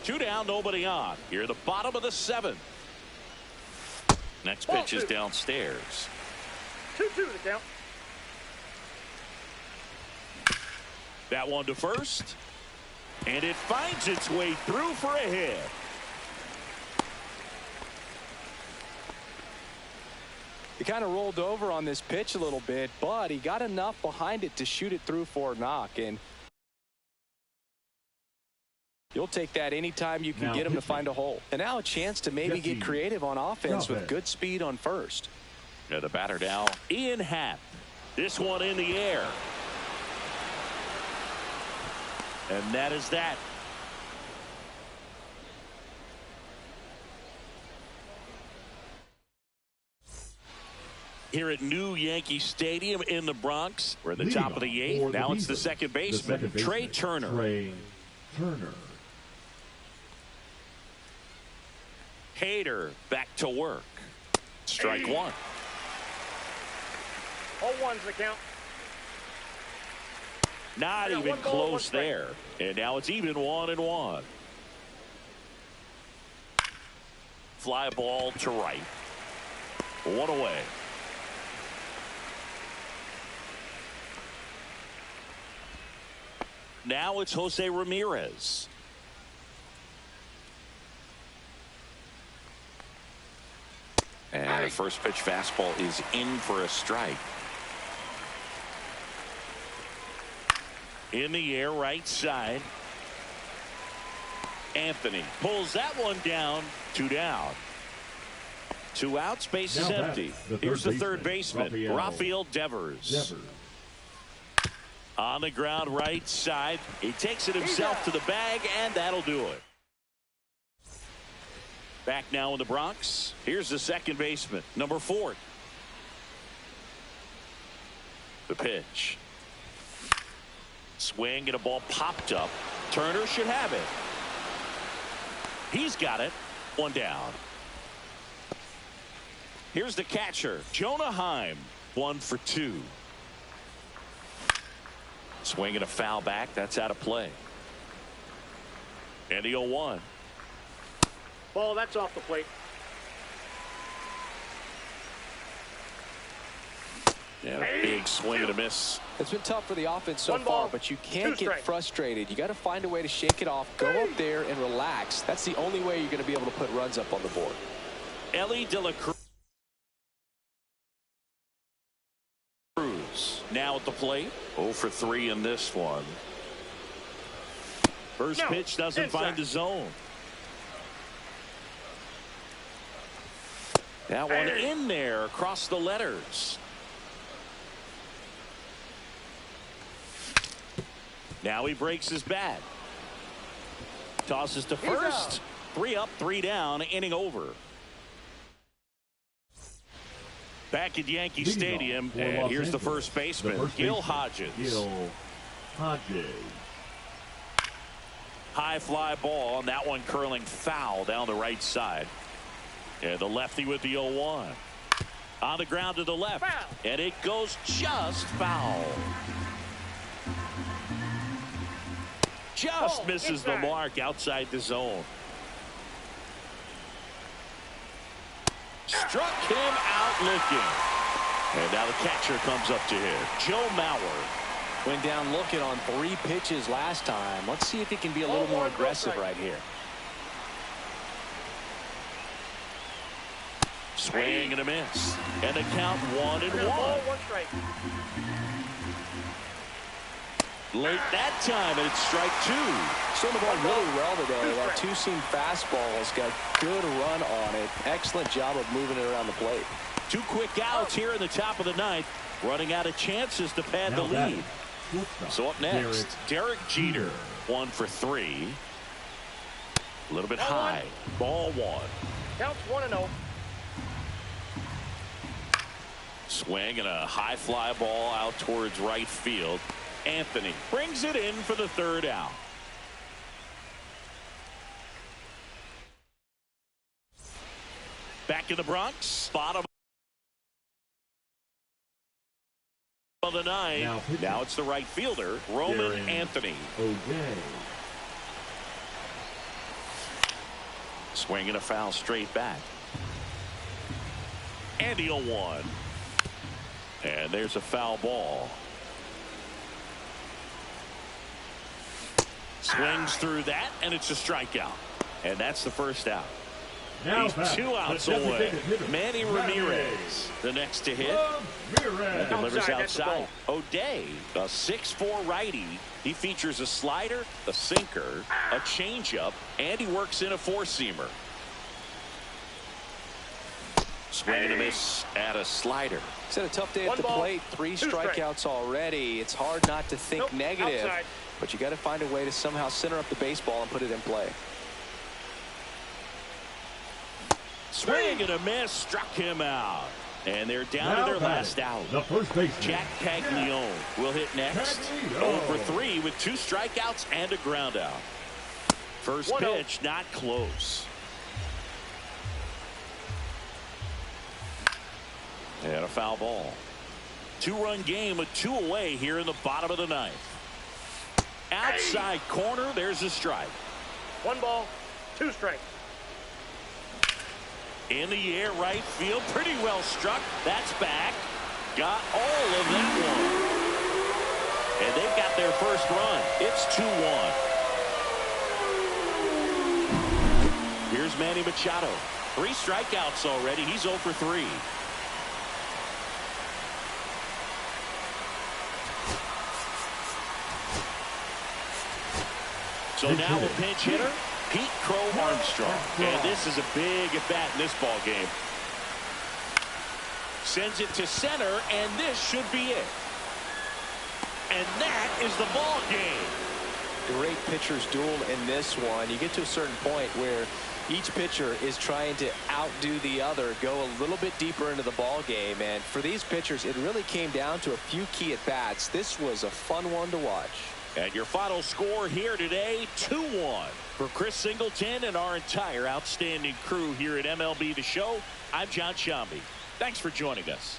Two down, nobody on. Here at the bottom of the 7th. Next pitch is downstairs. 2-2 to count. That one to first. And it finds its way through for a hit. He kind of rolled over on this pitch a little bit, but he got enough behind it to shoot it through for a knock. And you'll take that anytime you can get him to find a hole. And now a chance to maybe get creative on offense with good speed on first. Yeah, the batter now, Ian Happ. This one in the air. And that is that. Here at New Yankee Stadium in the Bronx, we're at the top of the 8th. Now it's the second baseman, Trey Turner. Hader back to work. Strike 1. 0-1's the count. Not even close there. And now it's even 1-1. Fly ball to right. 1 away. Now it's Jose Ramirez. And the first pitch fastball is in for a strike. In the air, right side. Anthony pulls that one down. 2 down. 2 outs, base is empty. Here's the third baseman, Rafael Devers. On the ground, right side. He takes it himself to the bag, and that'll do it. Back now in the Bronx. Here's the second baseman, number 4. The pitch. Swing and a ball popped up. Turner should have it. He's got it. 1 down. Here's the catcher, Jonah Heim. 1 for 2. Swing and a foul back. That's out of play. And the 0-1. Ball, that's off the plate. Yeah, big swing and a miss. It's been tough for the offense so far, but you can't get frustrated. You got to find a way to shake it off, go up there and relax. That's the only way you're going to be able to put runs up on the board. Ellie De La Cruz now at the plate. 0 for 3 in this one. First pitch doesn't find the zone. That one in there across the letters. Now he breaks his bat. Tosses to first. 3 up, 3 down, inning over. Back at Yankee Stadium, and here's the first baseman, Gil Hodges. High fly ball, and that one curling foul down the right side. And the lefty with the 0-1. On the ground to the left, and it goes just foul. Just misses the mark outside the zone. Struck him out looking. And now the catcher comes up to hit. Joe Mauer. Went down looking on 3 pitches last time. Let's see if he can be a little more aggressive right here. Swing and a miss. And the count 1-1. Late that time, and it's strike 2. Throwing the ball really well today. That 2-seam fastball has got good run on it. Excellent job of moving it around the plate. 2 quick outs here in the top of the ninth. Running out of chances to pad the lead. So up next, Derek Jeter. 1 for 3. A little bit high. Ball 1. Counts 1-0. Swing and a high fly ball out towards right field. Anthony brings it in for the 3rd out. Back in the Bronx. Bottom of the 9th. Now it's the right fielder, Roman Anthony. Swing and a foul straight back. And the 0-1. And there's a foul ball. Swings through that, and it's a strikeout. And that's the 1st out. He's 2 outs away. Manny Ramirez, the next to hit. And delivers outside. O'Day, a 6'4" righty. He features a slider, a sinker, a changeup, and he works in a 4-seamer. Swing and a miss at a slider. He's had a tough day at the plate. 3 strikeouts already. It's hard not to think negative, but you got to find a way to somehow center up the baseball and put it in play. Swing and a miss, struck him out. And they're down to their last out. The first baseman, Jack Caglione will hit next. 0 for 3 with 2 strikeouts and a ground out. First pitch not close. And a foul ball. 2-run game with 2 away here in the bottom of the 9th. Outside corner, there's a strike. 1 ball, 2 strikes. In the air, right field, pretty well struck. That's back. Got all of that one. And they've got their first run. It's 2-1. Here's Manny Machado. 3 strikeouts already. He's 0 for 3. So now the pinch hitter, Pete Crow Armstrong. And this is a big at-bat in this ball game. Sends it to center, and this should be it. And that is the ball game. Great pitchers duel in this one. You get to a certain point where each pitcher is trying to outdo the other, go a little bit deeper into the ball game. And for these pitchers, it really came down to a few key at-bats. This was a fun one to watch. And your final score here today, 2-1. For Chris Singleton and our entire outstanding crew here at MLB The Show, I'm John Shambi. Thanks for joining us.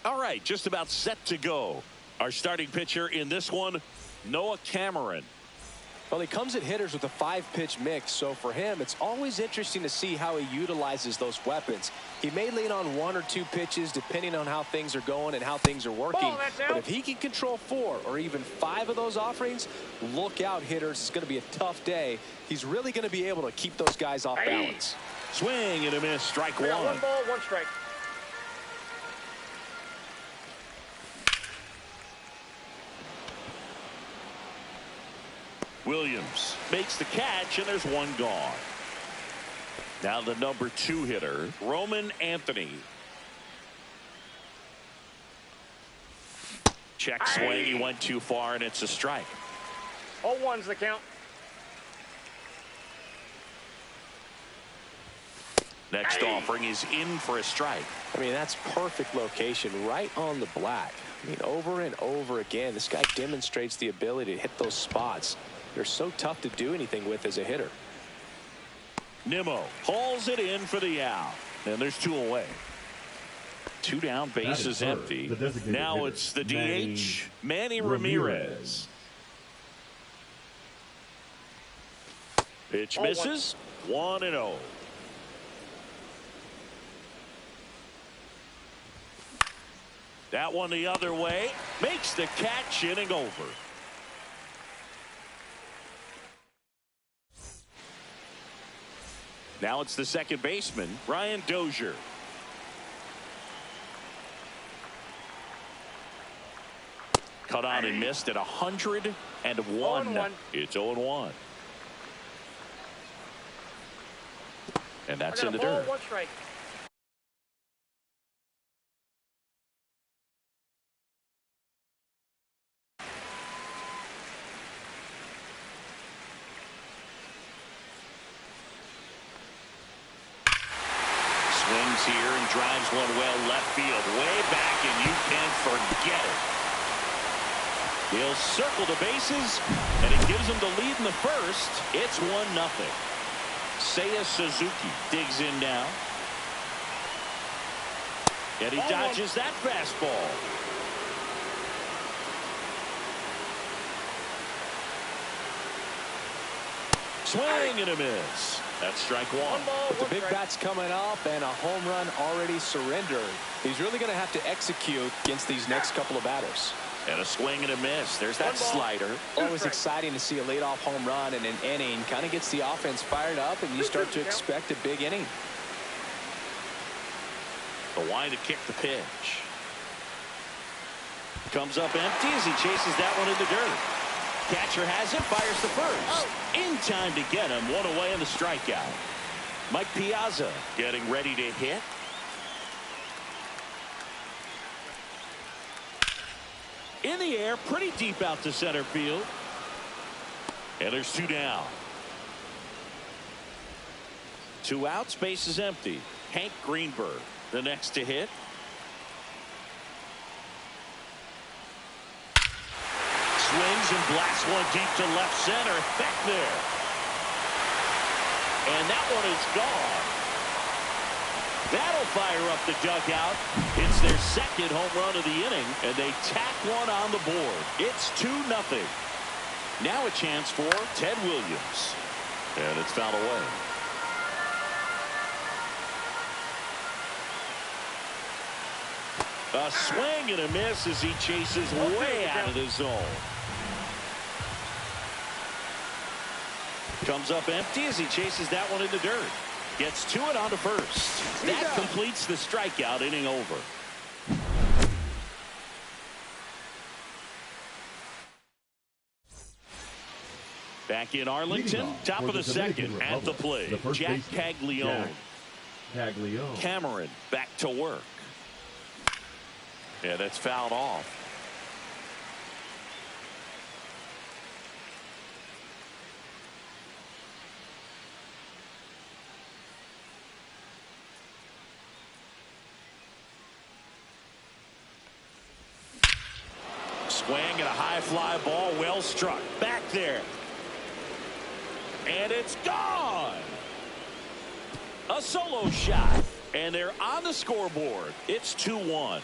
All right, just about set to go. Our starting pitcher in this one, Noah Cameron. Well, he comes at hitters with a 5-pitch mix, so for him, it's always interesting to see how he utilizes those weapons. He may lean on 1 or 2 pitches depending on how things are going and how things are working. But if he can control 4 or even 5 of those offerings, look out, hitters. It's going to be a tough day. He's really going to be able to keep those guys off balance. Swing and a miss, strike 1. 1 ball, 1 strike. Williams makes the catch, and there's 1 gone. Now the number 2 hitter, Roman Anthony. Check swing. He went too far, and it's a strike. 0-1's the count. Next offering is in for a strike. I mean, that's perfect location right on the black. I mean, over and over again, this guy demonstrates the ability to hit those spots. They're so tough to do anything with as a hitter. Nimmo hauls it in for the out. And there's 2 away. 2 down, base is empty. Now it's the DH, Manny Ramirez. Pitch misses. 1-0. That one the other way. Makes the catch, inning over. Now it's the second baseman, Ryan Dozier. Cut on and missed at 101. 0-1. It's 0-1. And that's in the dirt. 1 strike. Swings here and drives one well left field, way back, and you can forget it. He'll circle the bases, and it gives him the lead in the first. It's 1-0. Seiya Suzuki digs in now. And he dodges that fastball. Swing and a miss. That's strike 1. 1 ball, With the 1 big strike. bats coming up and a home run already surrendered, he's really going to have to execute against these next couple of batters. And a swing and a miss. There's that 1 ball, slider. 2 Always strikes. exciting to see a leadoff home run in an inning. Kind of gets the offense fired up, and you start to expect a big inning. The line to kick the pitch. Comes up empty as he chases that one in the dirt. Catcher has it, fires the first. In time to get him. 1 away in the strikeout. Mike Piazza getting ready to hit. In the air, pretty deep out to center field. And there's 2 down. 2 outs, base is empty. Hank Greenberg, the next to hit. Swings and blasts one deep to left center. Back there. And that one is gone. That'll fire up the dugout. It's their second home run of the inning, and they tack one on the board. It's 2-0. Now a chance for Ted Williams. And it's fouled away. A swing and a miss as he chases way out of the zone. Comes up empty as he chases that one in the dirt. Gets to it on to first. That completes the strikeout, inning over. Back in Arlington, top of the second at the plate. Jack Caglione. Cameron back to work. Yeah, that's fouled off. Swing and a high fly ball, well struck. Back there. And it's gone. A solo shot. And they're on the scoreboard. It's 2-1.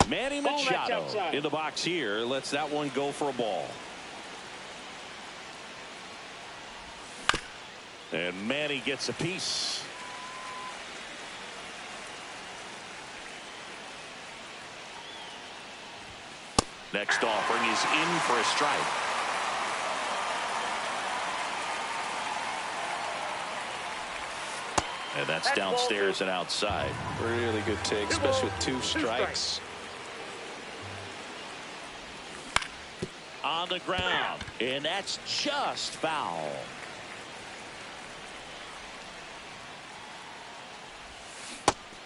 Manny Machado in the box here. Lets that one go for a ball. And Manny gets a piece. Next offering is in for a strike. And that's downstairs and outside. Really good take, especially with 2 strikes. On the ground, and that's just foul.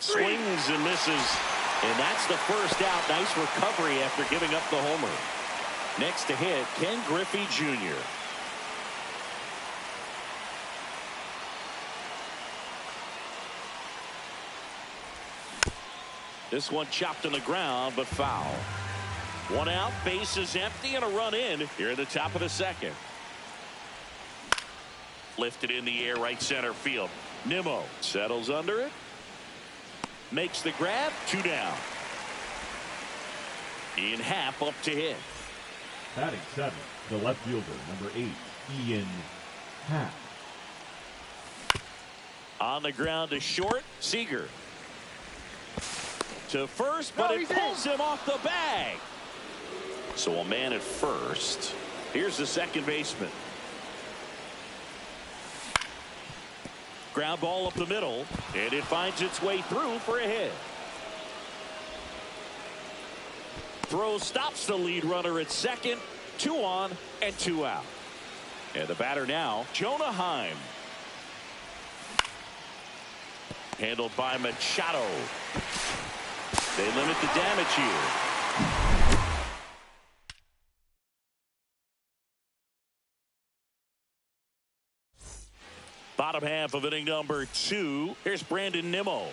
Swings and misses, and that's the first out. Nice recovery after giving up the homer. Next to hit, Ken Griffey Jr. This one chopped on the ground, but foul. 1 out, bases empty, and a run in here at the top of the second. Lifted in the air, right center field. Nimmo settles under it. Makes the grab, 2 down. Ian Happ up to hit. Batting 7, the left fielder, number 8, Ian Happ. On the ground to short, Seager. To first, but it pulls him off the bag. So a man at first. Here's the second baseman. Ground ball up the middle, and it finds its way through for a hit. Throw stops the lead runner at second. 2 on and 2 out. And the batter now, Jonah Heim. Handled by Machado. They limit the damage here. Bottom half of inning number 2. Here's Brandon Nimmo.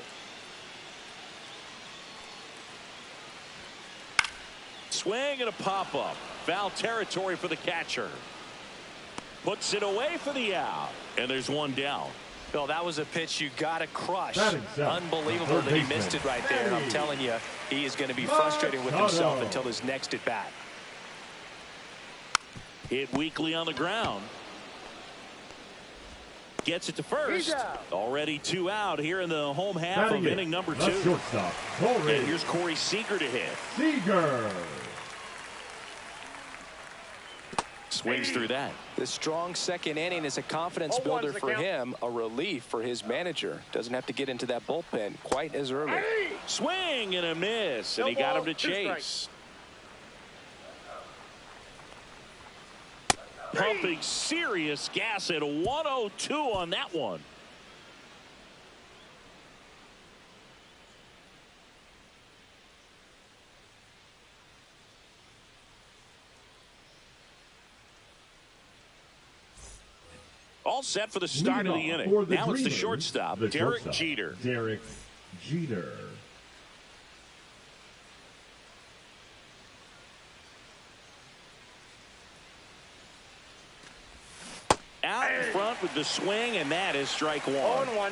Swing and a pop-up. Foul territory for the catcher. Puts it away for the out. And there's 1 down. Bill, that was a pitch you got to crush. Unbelievable that he missed it right there. I'm telling you, he is going to be frustrated with himself until his next at bat. Hit weakly on the ground. Gets it to first. Already 2 out here in the home half of inning number 2. And here's Corey Seager to hit. Seager swings through that. The strong second inning is a confidence builder for him, a relief for his manager. Doesn't have to get into that bullpen quite as early. Swing and a miss, and he got him to chase. Pumping serious gas at 102 on that one. All set for the start of the inning. Now it's the shortstop, Derek Jeter. Derek Jeter. Out in front with the swing, and that is strike 1. 0-1.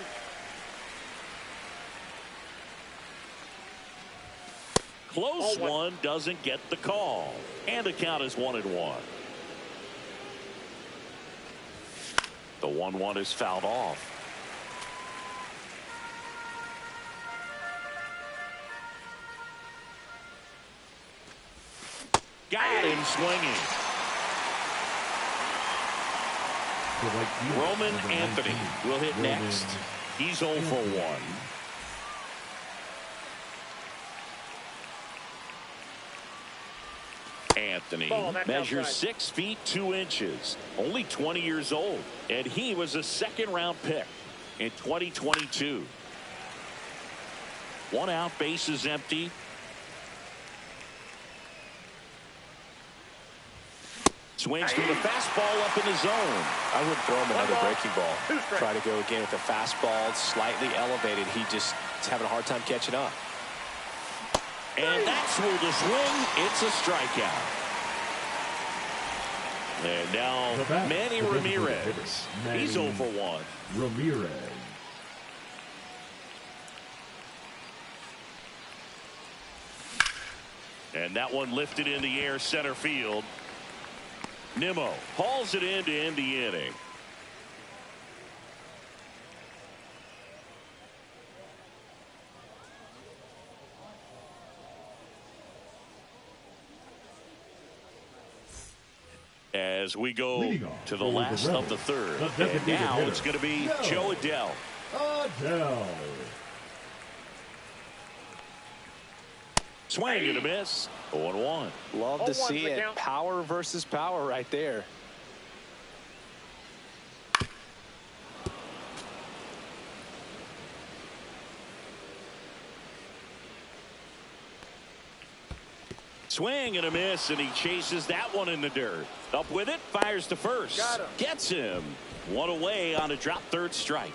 Close one, doesn't get the call. And the count is 1-1. The 1-1 is fouled off. Got him swinging. Roman Anthony will hit next. He's 0 for 1. Anthony Ball, that's measures outside. 6 feet 2 inches, only 20 years old, and he was a second-round pick in 2022. 1 out, base is empty. Swings through the fastball up in the zone. I wouldn't throw him another 1 ball, breaking ball. 2 strikes. Try to go again with the fastball slightly elevated. He just is having a hard time catching up. And that's where the swing. It's a strikeout. And now Manny Ramirez. He's 0 for 1. Ramirez. And that one lifted in the air center field. Nimmo hauls it in to end the inning. As we go to the last of the third. And now it's going to be Joe Adell. Adell. Swing and a miss. 0-1. Love to see it. Power versus power right there. Swing and a miss, and he chases that one in the dirt. Up with it, fires to first. Gets him. 1 away on a drop third strike.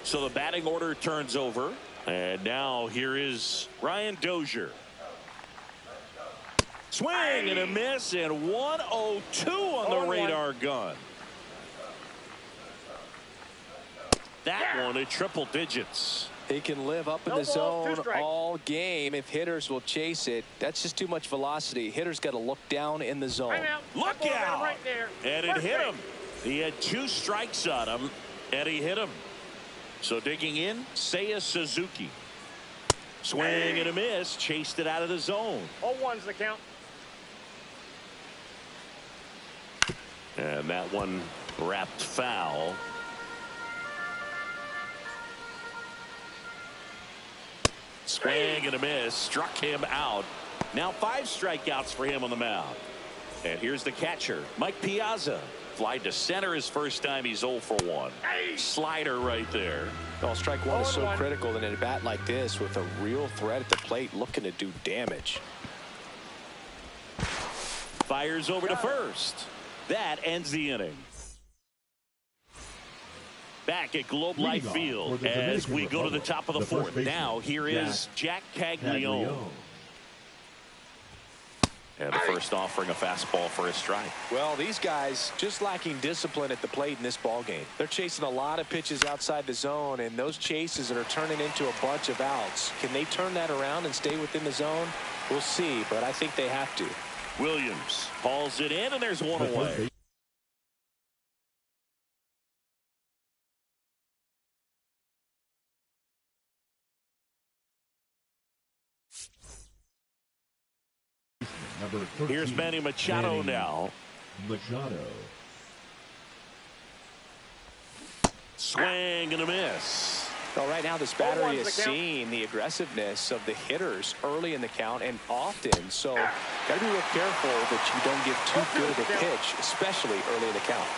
So the batting order turns over. And now here is Ryan Dozier. Swing and a miss, and 102 on the radar gun. That one at triple digits. He can live up in the zone all game if hitters will chase it. That's just too much velocity. Hitters got to look down in the zone. Look out! Right there. And it hit him. He had 2 strikes on him, and he hit him. So digging in, Seiya Suzuki. Swing and a miss, chased it out of the zone. 0-1's the count. And that one wrapped foul. Swing and a miss, struck him out. Now 5 strikeouts for him on the mound. And here's the catcher, Mike Piazza. Fly to center his first time. He's 0 for 1. Slider right there. Well, strike one is so critical in a bat like this with a real threat at the plate looking to do damage. Fires over to first. That ends the inning. Back at Globe Life Field as we go to the top of the 4th. Now here is Jack Caglione. And the first offering a fastball for a strike. Well, these guys just lacking discipline at the plate in this ball game. They're chasing a lot of pitches outside the zone, and those chases that are turning into a bunch of outs. Can they turn that around and stay within the zone? We'll see, but I think they have to. Williams hauls it in, and there's 1 away. Here's Manny Machado now. Machado. Swing and a miss. Well, right now this battery is seeing the aggressiveness of the hitters early in the count and often. So got to be real careful that you don't give too good of a pitch, especially early in the count.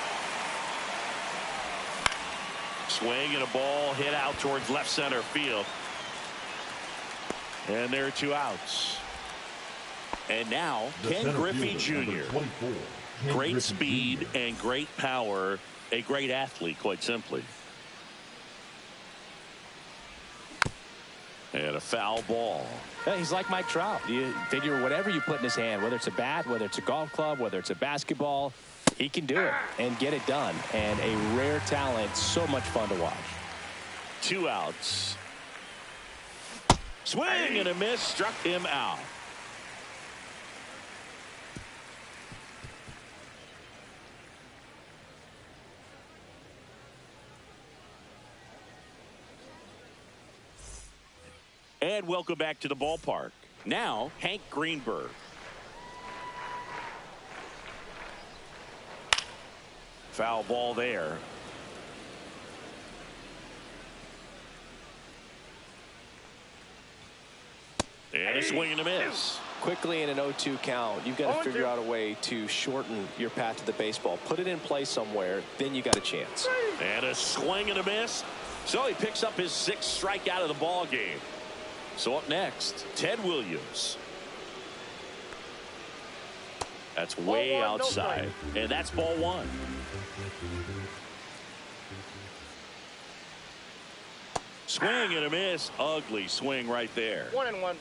Swing and a ball hit out towards left center field. And there are 2 outs. And now Ken Griffey Jr. Great speed and great power. A great athlete, quite simply. And a foul ball. Yeah, he's like Mike Trout. You figure whatever you put in his hand, whether it's a bat, whether it's a golf club, whether it's a basketball, he can do it and get it done. And a rare talent, so much fun to watch. 2 outs. Swing and a miss, struck him out. And welcome back to the ballpark. Now, Hank Greenberg. Foul ball there. And a swing and a miss. quickly in an 0-2 count, you've got to figure out a way to shorten your path to the baseball. Put it in play somewhere, then you got a chance. And a swing and a miss. So he picks up his 6th strikeout of the ball game. So up next, Ted Williams. That's way outside. And that's ball 1. Swing and a miss. Ugly swing right there. 1-1.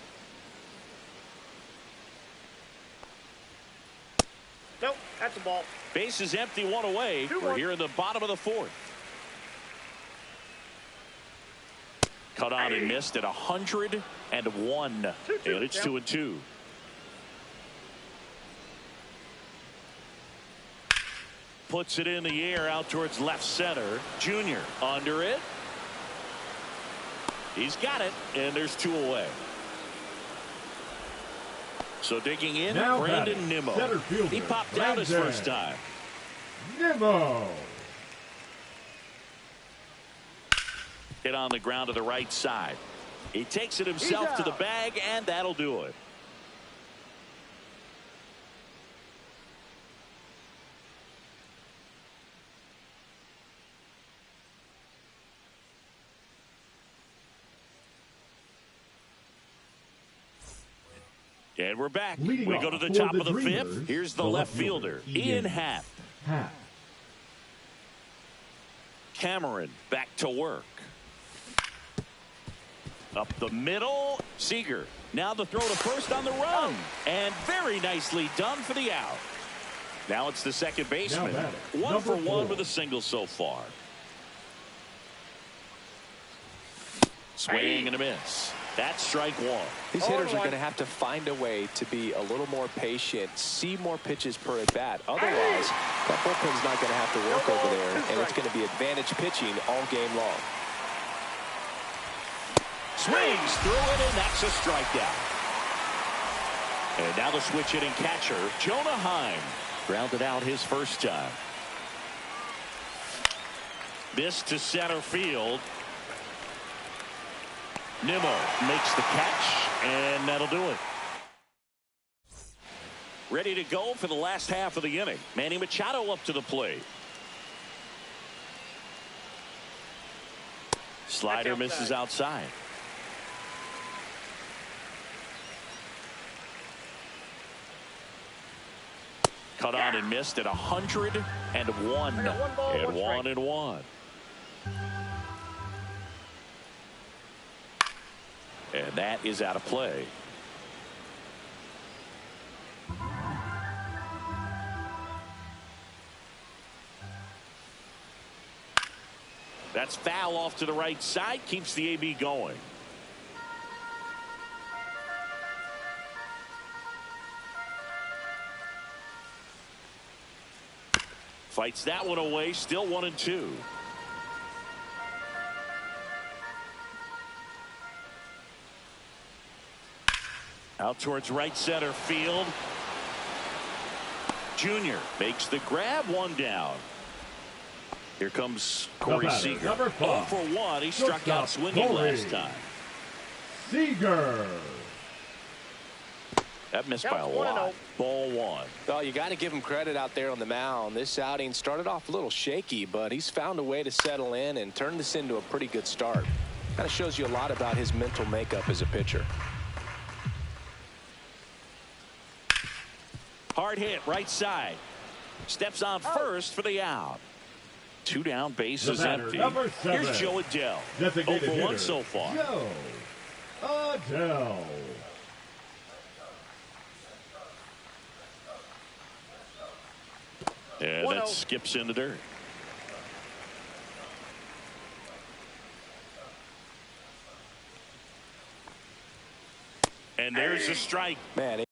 Nope, that's a ball. Base is empty, 1 away. We're here in the bottom of the 4th. Cut on and missed at 101. And it's 2-2. Puts it in the air out towards left center. Junior under it. He's got it, and there's 2 away. So digging in, now Brandon Nimmo. He popped out his first time. Nimmo. Hit on the ground to the right side. He takes it himself to the bag, and that'll do it. And we're back. We go to the top of the 5th. Here's the left fielder, Ian Happ. Cameron back to work. Up the middle, Seager. Now the throw to first on the run. And very nicely done for the out. Now it's the second baseman. 1 for 1 with a single so far. Swing and a miss. That's strike 1. These hitters are going to have to find a way to be a little more patient, see more pitches per at bat. Otherwise, that bullpen's not going to have to work over there, and it's going to be advantage pitching all game long. Swings through it, and that's a strikeout. And now the switch hitting catcher, Jonah Heim. Grounded out his first time. This to center field. Nimmo makes the catch, and that'll do it. Ready to go for the last half of the inning. Manny Machado up to the plate. Slider misses outside. Cut on and missed at 101. And 1-1. And that is out of play. That's foul off to the right side. Keeps the AB going. Fights that one away. Still 1-2. Out towards right center field. Junior makes the grab, 1 down. Here comes Corey Seager. 0 for 1. He struck out swinging last time. Seager. That missed by a lot. Ball 1. Well, you got to give him credit out there on the mound. This outing started off a little shaky, but he's found a way to settle in and turn this into a pretty good start. Kind of shows you a lot about his mental makeup as a pitcher. Hard hit, right side. Steps on first for the out. 2 down, base is empty. Here's Joe Adell. 0 for 1 so far. Joe Adell. And that skips in the dirt. And there's a strike. Man,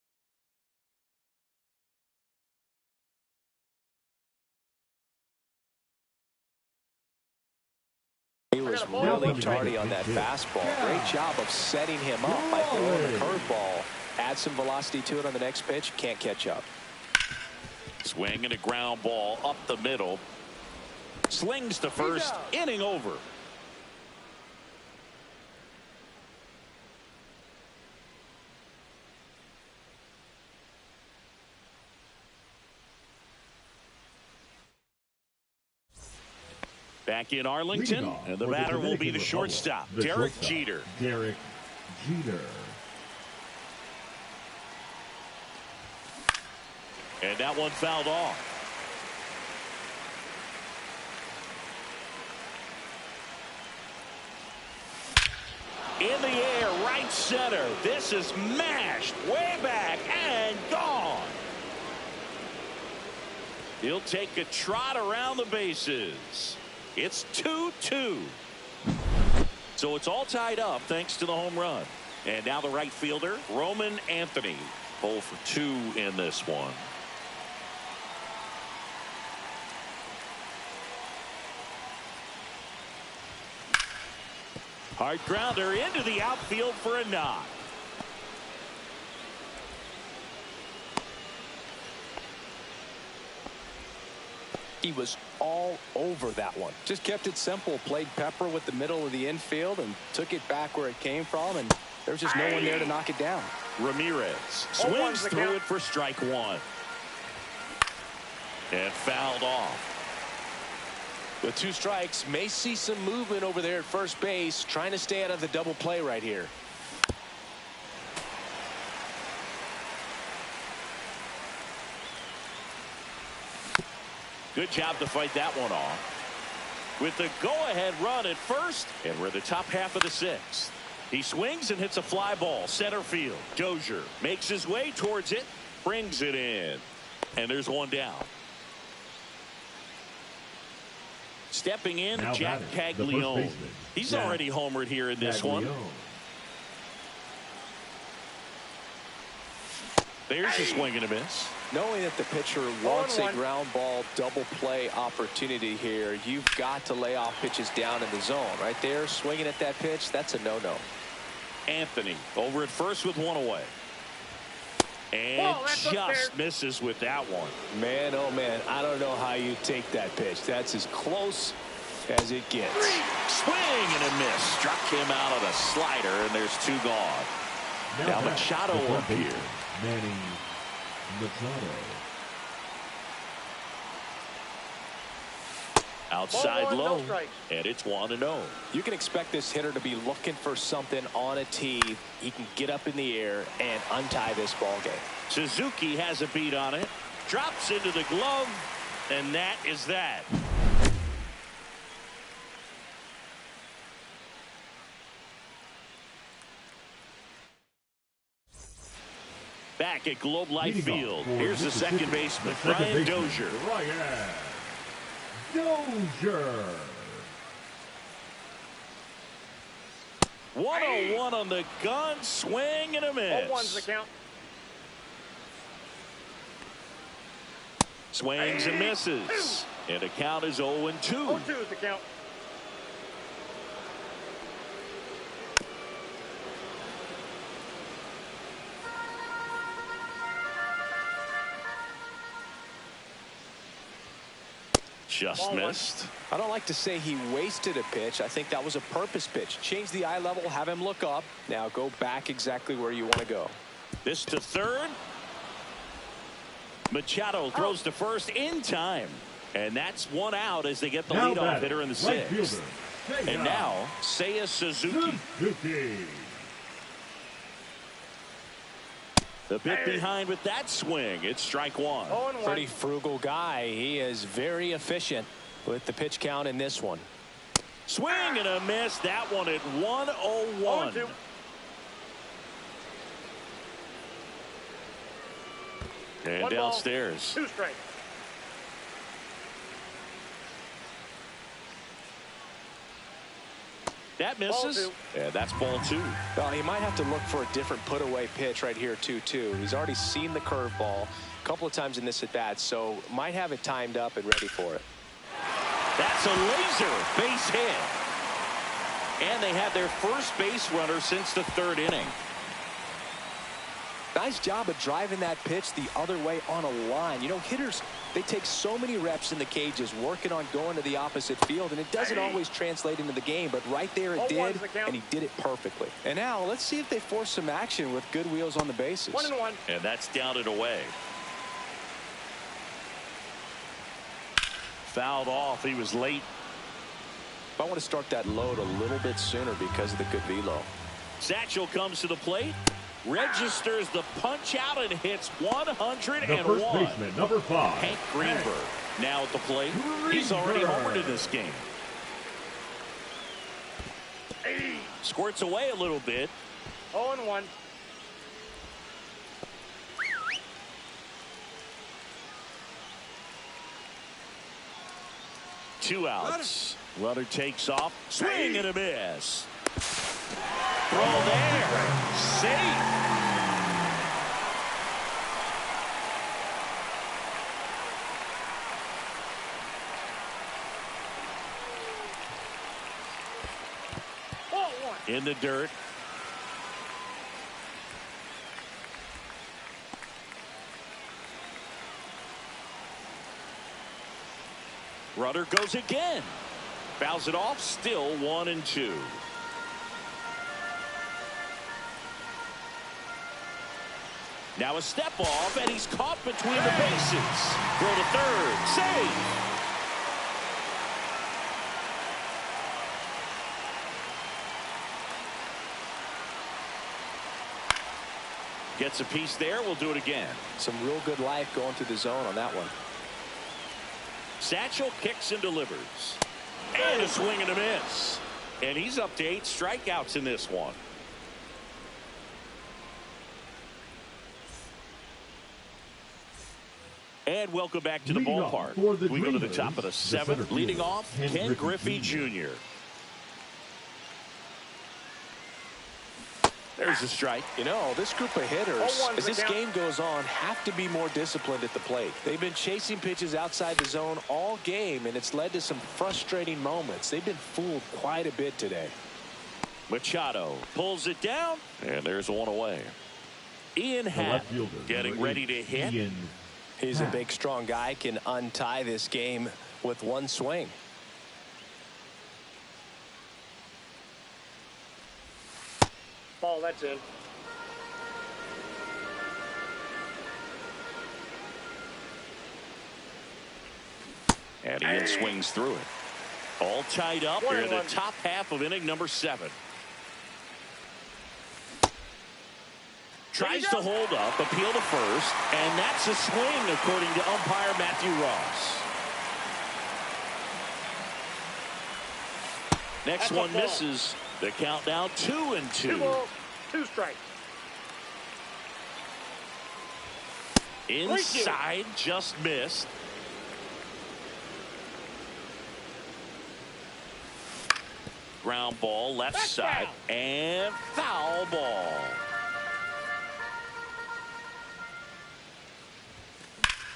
he was really tardy on that fastball. Great job of setting him up by throwing the curveball. Add some velocity to it on the next pitch. Can't catch up. Swing and a ground ball up the middle. Slings to first. Inning over. Back in Arlington, and the batter will be the shortstop, Derek Jeter. Derek Jeter. And that one fouled off. In the air, right center. This is mashed way back and gone. He'll take a trot around the bases. It's 2-2. So it's all tied up thanks to the home run. And now the right fielder, Roman Anthony. 0 for 2 in this one. Hard grounder into the outfield for a knock. He was all over that one. Just kept it simple. Played pepper with the middle of the infield and took it back where it came from. And there's just no one there to knock it down. Ramirez swings through it for strike one. And fouled off. With 2 strikes, may see some movement over there at first base, trying to stay out of the double play right here. Good job to fight that one off. With the go-ahead run at first, and we're the top half of the 6th. He swings and hits a fly ball center field. Dozier makes his way towards it, brings it in, and there's one down. Stepping in, now Jack Caglione. He's already homered here in this one. There's a swing and a miss. Knowing that the pitcher wants a ground ball double play opportunity here, you've got to lay off pitches down in the zone. Right there, swinging at that pitch, that's a no-no. Anthony over at first with one away. And just misses with that one. Man, oh man, I don't know how you take that pitch. That's as close as it gets. Swing and a miss. Struck him out on a slider, and there's 2 gone. Now Machado up here. Manny Machado. Outside low, and it's 1-0. You can expect this hitter to be looking for something on a tee. He can get up in the air and untie this ball game. Suzuki has a beat on it. Drops into the glove, and that is that. Back at Globe Life Field, here's the second baseman, Brian Dozier. Dozier. 101 on the gun, swing and a miss. 0-1's the count. Swings and misses. And the count is 0-2. 0-2 is the count. Just missed. I don't like to say he wasted a pitch. I think that was a purpose pitch. Change the eye level, have him look up. Now go back exactly where you want to go. This to third. Machado throws to first in time. And that's 1 out as they get the leadoff hitter in the 6th. And now, Seiya Suzuki. The bit behind with that swing. It's strike 1. Pretty frugal guy. He is very efficient with the pitch count in this one. Swing and a miss. That one at 101. 0-2. And 1 downstairs. ball, 2 strikes. That misses. Yeah, that's ball 2. Well, he might have to look for a different put-away pitch right here, 2-2. He's already seen the curveball a couple of times in this at-bat, so might have it timed up and ready for it. That's a laser base hit. And they had their first base runner since the 3rd inning. Nice job of driving that pitch the other way on a line. You know, hitters, they take so many reps in the cages working on going to the opposite field, and it doesn't always translate into the game, but right there it did, and he did it perfectly. And now let's see if they force some action with good wheels on the bases. 1-1. And that's down and away. Fouled off. He was late. I want to start that load a little bit sooner because of the good velo. Satchel comes to the plate, registers the punch out, and hits 101. The first baseman, number 5. Hank Greenberg. Now at the plate. He's already homered in this game. Squirts away a little bit. 0-1. Two outs. Runner takes off. Swing and a miss. Throw there. Safe. In the dirt. Runner goes again. Fouls it off. Still 1-2. Now a step off, and he's caught between the bases. Throw to third. Save. Gets a piece there. We'll do it again. Some real good life going through the zone on that one. Satchel kicks and delivers. And a swing and a miss. And he's up to 8 strikeouts in this one. And welcome back to the ballpark. We go to the top of the 7th. Leading off, Ken Griffey Jr. There's a strike. You know, this group of hitters, as this game goes on, have to be more disciplined at the plate. They've been chasing pitches outside the zone all game, and it's led to some frustrating moments. They've been fooled quite a bit today. Machado pulls it down, and there's one away. Ian Happ getting ready to hit. He's a big, strong guy, can untie this game with one swing. Ball, that's in. And Ian swings through it. All tied up here in the top half of inning number 7. Tries to hold up, appeal to first, and that's a swing according to umpire Matthew Ross. Next one misses. The count now 2-2. 2 balls, 2 strikes. Inside, just missed. Ground ball, left side, and foul ball.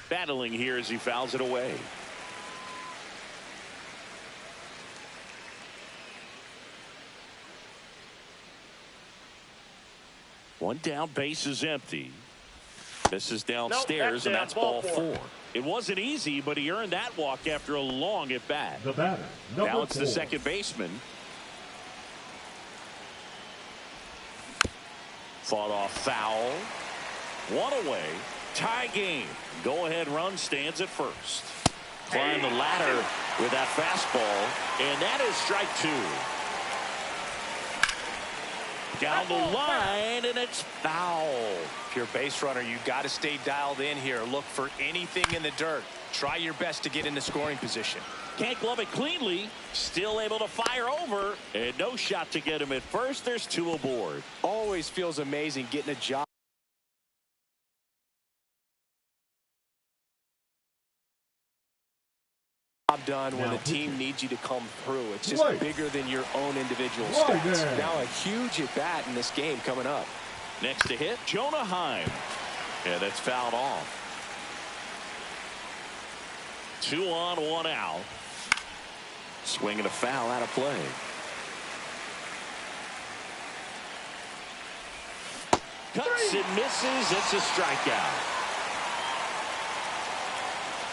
Battling here as he fouls it away. One down, base is empty. This is downstairs, and that's ball 4. It wasn't easy, but he earned that walk after a long at bat. The batter, now it's 4. the second baseman. Fought off foul. One away. Tie game. Go ahead run stands at first. Climb the ladder with that fastball, and that is strike 2. Down the line, and it's foul. If you're a base runner, you've got to stay dialed in here. Look for anything in the dirt. Try your best to get into scoring position. Can't glove it cleanly. Still able to fire over, and no shot to get him at first. There's 2 aboard. Always feels amazing getting a job done when the team needs you to come through. It's just bigger than your own individual stats. Now a huge at bat in this game coming up. Next to hit, Jonah Heim. Yeah, that's fouled off. 2 on, 1 out. Swinging a foul out of play. Cuts and misses. It's a strikeout.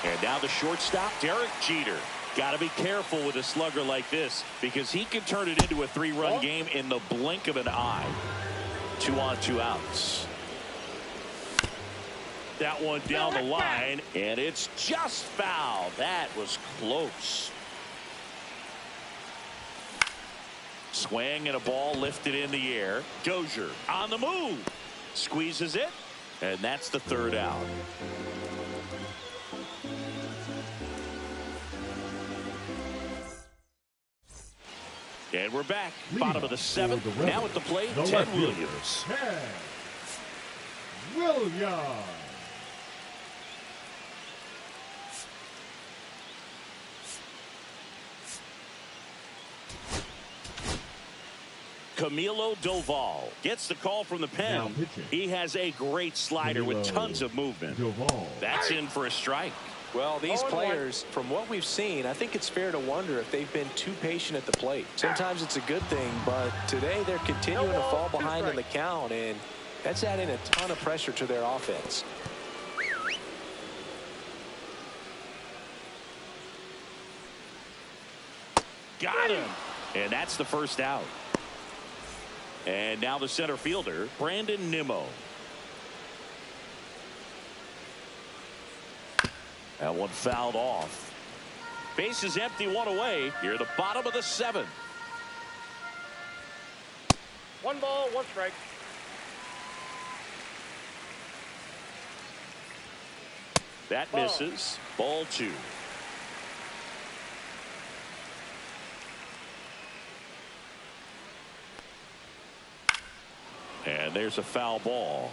And now the shortstop, Derek Jeter. Got to be careful with a slugger like this because he can turn it into a 3-run game in the blink of an eye. 2 on, 2 outs. That one down the line, and it's just foul. That was close. Swing and a ball lifted in the air. Dozier on the move. Squeezes it. And that's the third out. And we're back. Bottom of the seventh. Now at the plate, Ted Williams. Williams. Camilo Doval gets the call from the pen. He has a great slider with tons of movement. That's in for a strike. Well, these players, from what we've seen, I think it's fair to wonder if they've been too patient at the plate. Sometimes it's a good thing, but today they're continuing to fall behind in the count, and that's adding a ton of pressure to their offense. Got him. And that's the first out. And now the center fielder, Brandon Nimmo. That one fouled off. Base is empty, one away. Here at the bottom of the seventh. 1 ball, 1 strike. That misses. Ball 2. And there's a foul ball.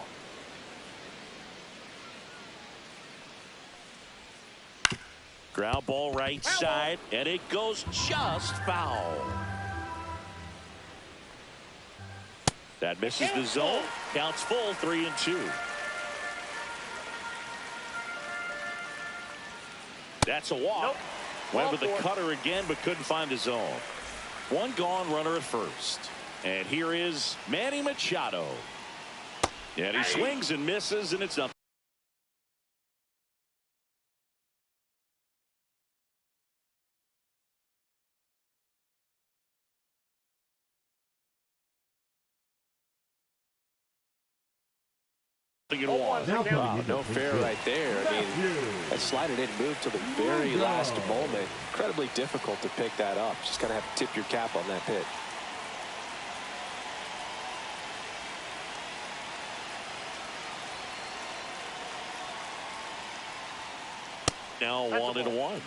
Ground ball right side, and it goes just foul. That misses the zone. Counts full, 3-2. That's a walk. Went with the cutter again, but couldn't find the zone. One gone, runner at first. And here is Manny Machado. And he swings and misses, and it's up. Wow, no fair right there. I mean, that slider didn't move till the very last moment. Incredibly difficult to pick that up. Just kind of have to tip your cap on that pitch. Now 1-1.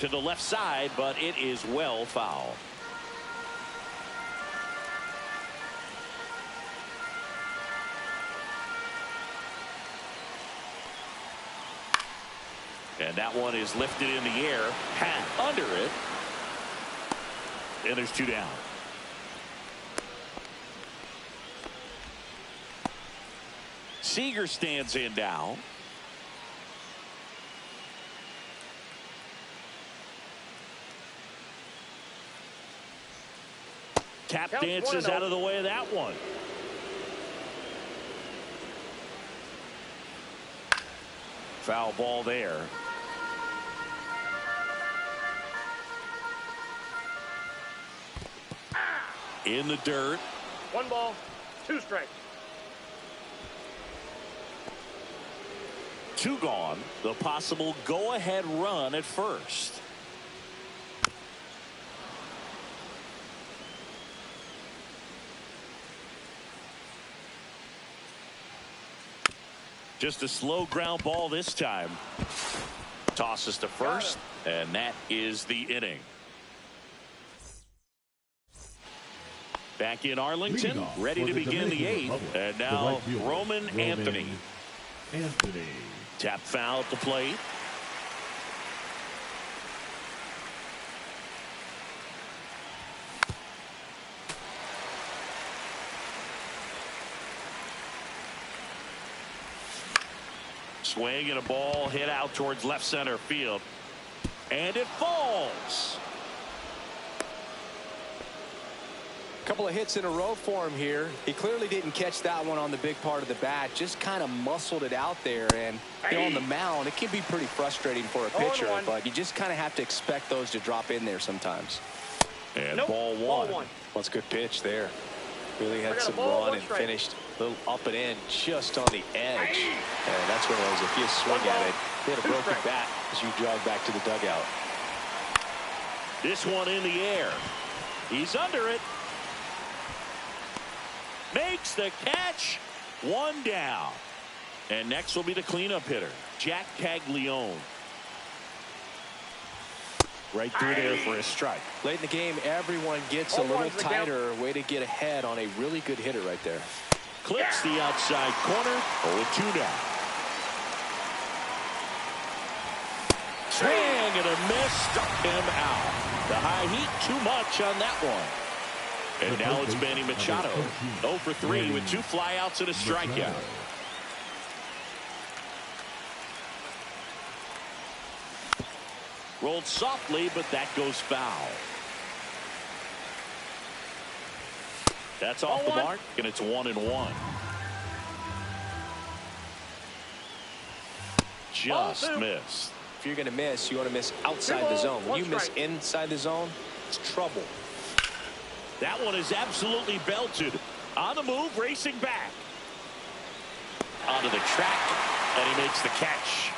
To the left side, but it is well foul. And that one is lifted in the air. Pat under it. And there's 2 down. Seager stands in now. Tap dances out of the way of that one. Foul ball there. In the dirt. 1 ball, 2 strikes. 2 gone. The possible go-ahead run at first. Just a slow ground ball this time. Tosses to first, and that is the inning. Back in Arlington, ready to begin the 8th. And now Roman Anthony. Tap foul at the plate. Swing and a ball hit out towards left center field. And it falls. Couple of hits in a row for him here. He clearly didn't catch that one on the big part of the bat. Just kind of muscled it out there. And you know, on the mound, it can be pretty frustrating for a pitcher, but you just kind of have to expect those to drop in there sometimes. And ball 1. Well, it's a good pitch there. Really had some run and finished little up and in just on the edge. And that's one of those, if you swing at it, hit a broken bat as you jog back to the dugout. This one in the air. He's under it. Makes the catch. One down. And next will be the cleanup hitter, Jack Caglione. Right through there for a strike. Late in the game, everyone gets a little tighter. Way to get ahead on a really good hitter right there. Clips the outside corner. 0-2 down. Swing and a miss. Struck him out. The high heat too much on that one. And now it's Manny Machado. 0 for 3 with 2 flyouts and a strikeout. Rolled softly, but that goes foul. That's off the mark, and it's 1-1. Just missed. If you're going to miss, you want to miss outside the zone. When you miss inside the zone, it's trouble. That one is absolutely belted. On the move, racing back. Onto the track, and he makes the catch.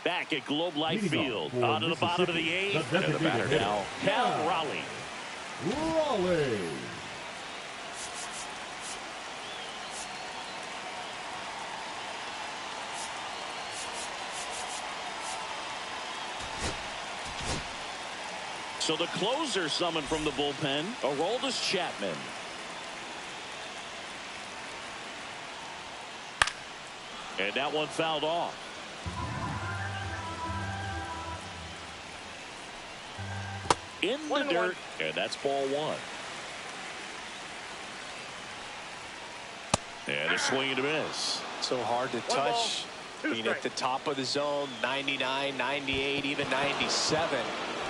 Back at Globe Life Field, onto the bottom of the 8th, and the batter now, Cal Raleigh. So the closer summoned from the bullpen, Aroldis Chapman. And that one fouled off. In the dirt, and that's ball 1. And a swing and a miss. So hard to touch. I mean, at the top of the zone, 99, 98, even 97.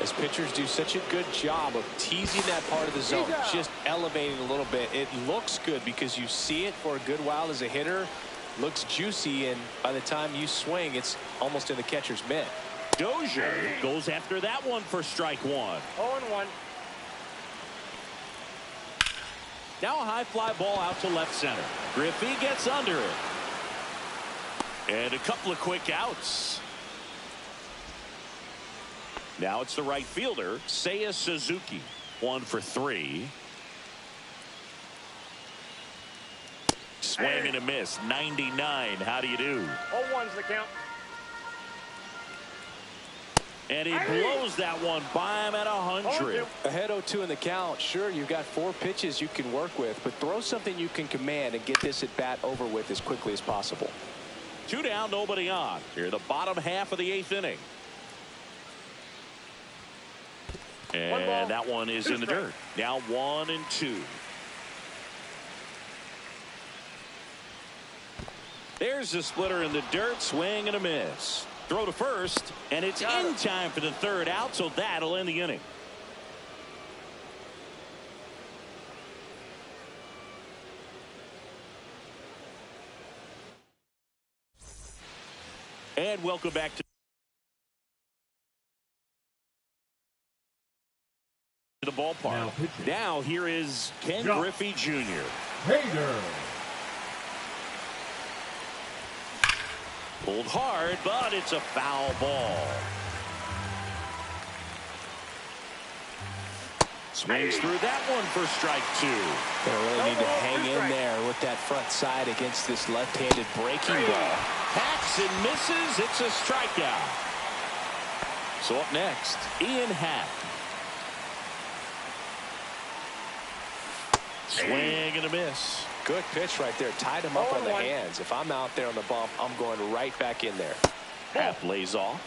As pitchers do such a good job of teasing that part of the zone, just elevating a little bit. It looks good because you see it for a good while as a hitter. Looks juicy, and by the time you swing, it's almost in the catcher's mitt. Dozier goes after that one for strike 1. 0-1. Now a high fly ball out to left center. Griffey gets under it. And a couple of quick outs. Now it's the right fielder, Seiya Suzuki. 1 for 3. Swing and a miss. 99. How do you do? 0-1's the count. And he blows that one by him at 100. Ahead 0-2 in the count. Sure, you've got 4 pitches you can work with, but throw something you can command and get this at bat over with as quickly as possible. 2 down, nobody on. Here, the bottom half of the 8th inning. And that one is in the dirt. Now 1-2. There's the splitter in the dirt. Swing and a miss. Throw to first, and it's in time for the 3rd out, so that'll end the inning. And welcome back to the ballpark. Now here is Ken Griffey Jr. Pulled hard, but it's a foul ball. Swings through that one for strike 2. They really need to hang in there with that front side against this left-handed breaking ball. Hacks and misses. It's a strikeout. So up next, Ian Happ. Swing and a miss. Good pitch right there. Tied him up on the hands. If I'm out there on the bump, I'm going right back in there. Happ lays off.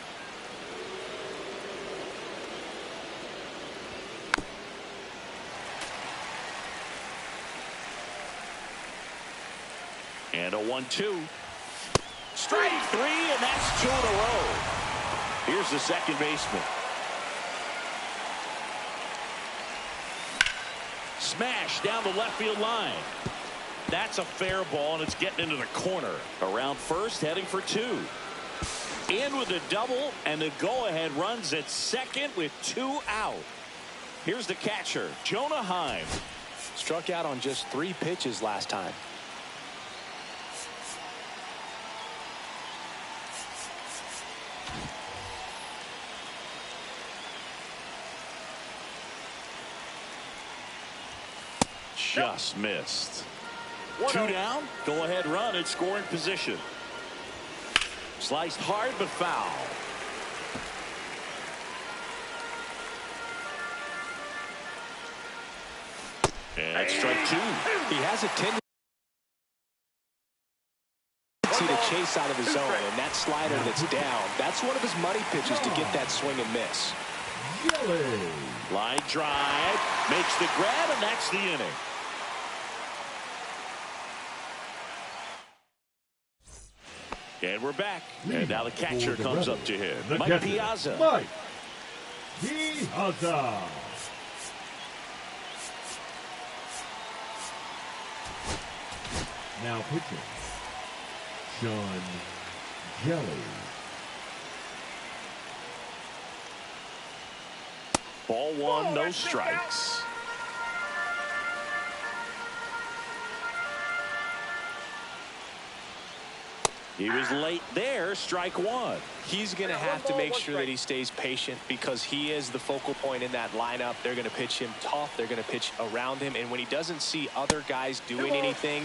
And a 1-2. Strike 3, and that's 2 in a row. Here's the second baseman. Smash down the left field line. That's a fair ball, and it's getting into the corner. Around first, heading for 2. In with a double, and the go-ahead runs at second with 2 out. Here's the catcher, Jonah Heim. Struck out on just 3 pitches last time. Just missed. 2 down. Go ahead run at scoring position. Sliced hard but foul. And that's strike 2. He has a tendency to chase out of the zone, and that slider that's down, that's one of his money pitches to get that swing and miss. Line drive, makes the grab, and that's the inning. And we're back. And now the catcher comes up to him. Mike Piazza. Mike Piazza. Now pitching, Sean Jelly. Ball 1, no strikes. He was late there, strike 1. He's going to have to make sure that he stays patient because he is the focal point in that lineup. They're going to pitch him tough. They're going to pitch around him. And when he doesn't see other guys doing anything,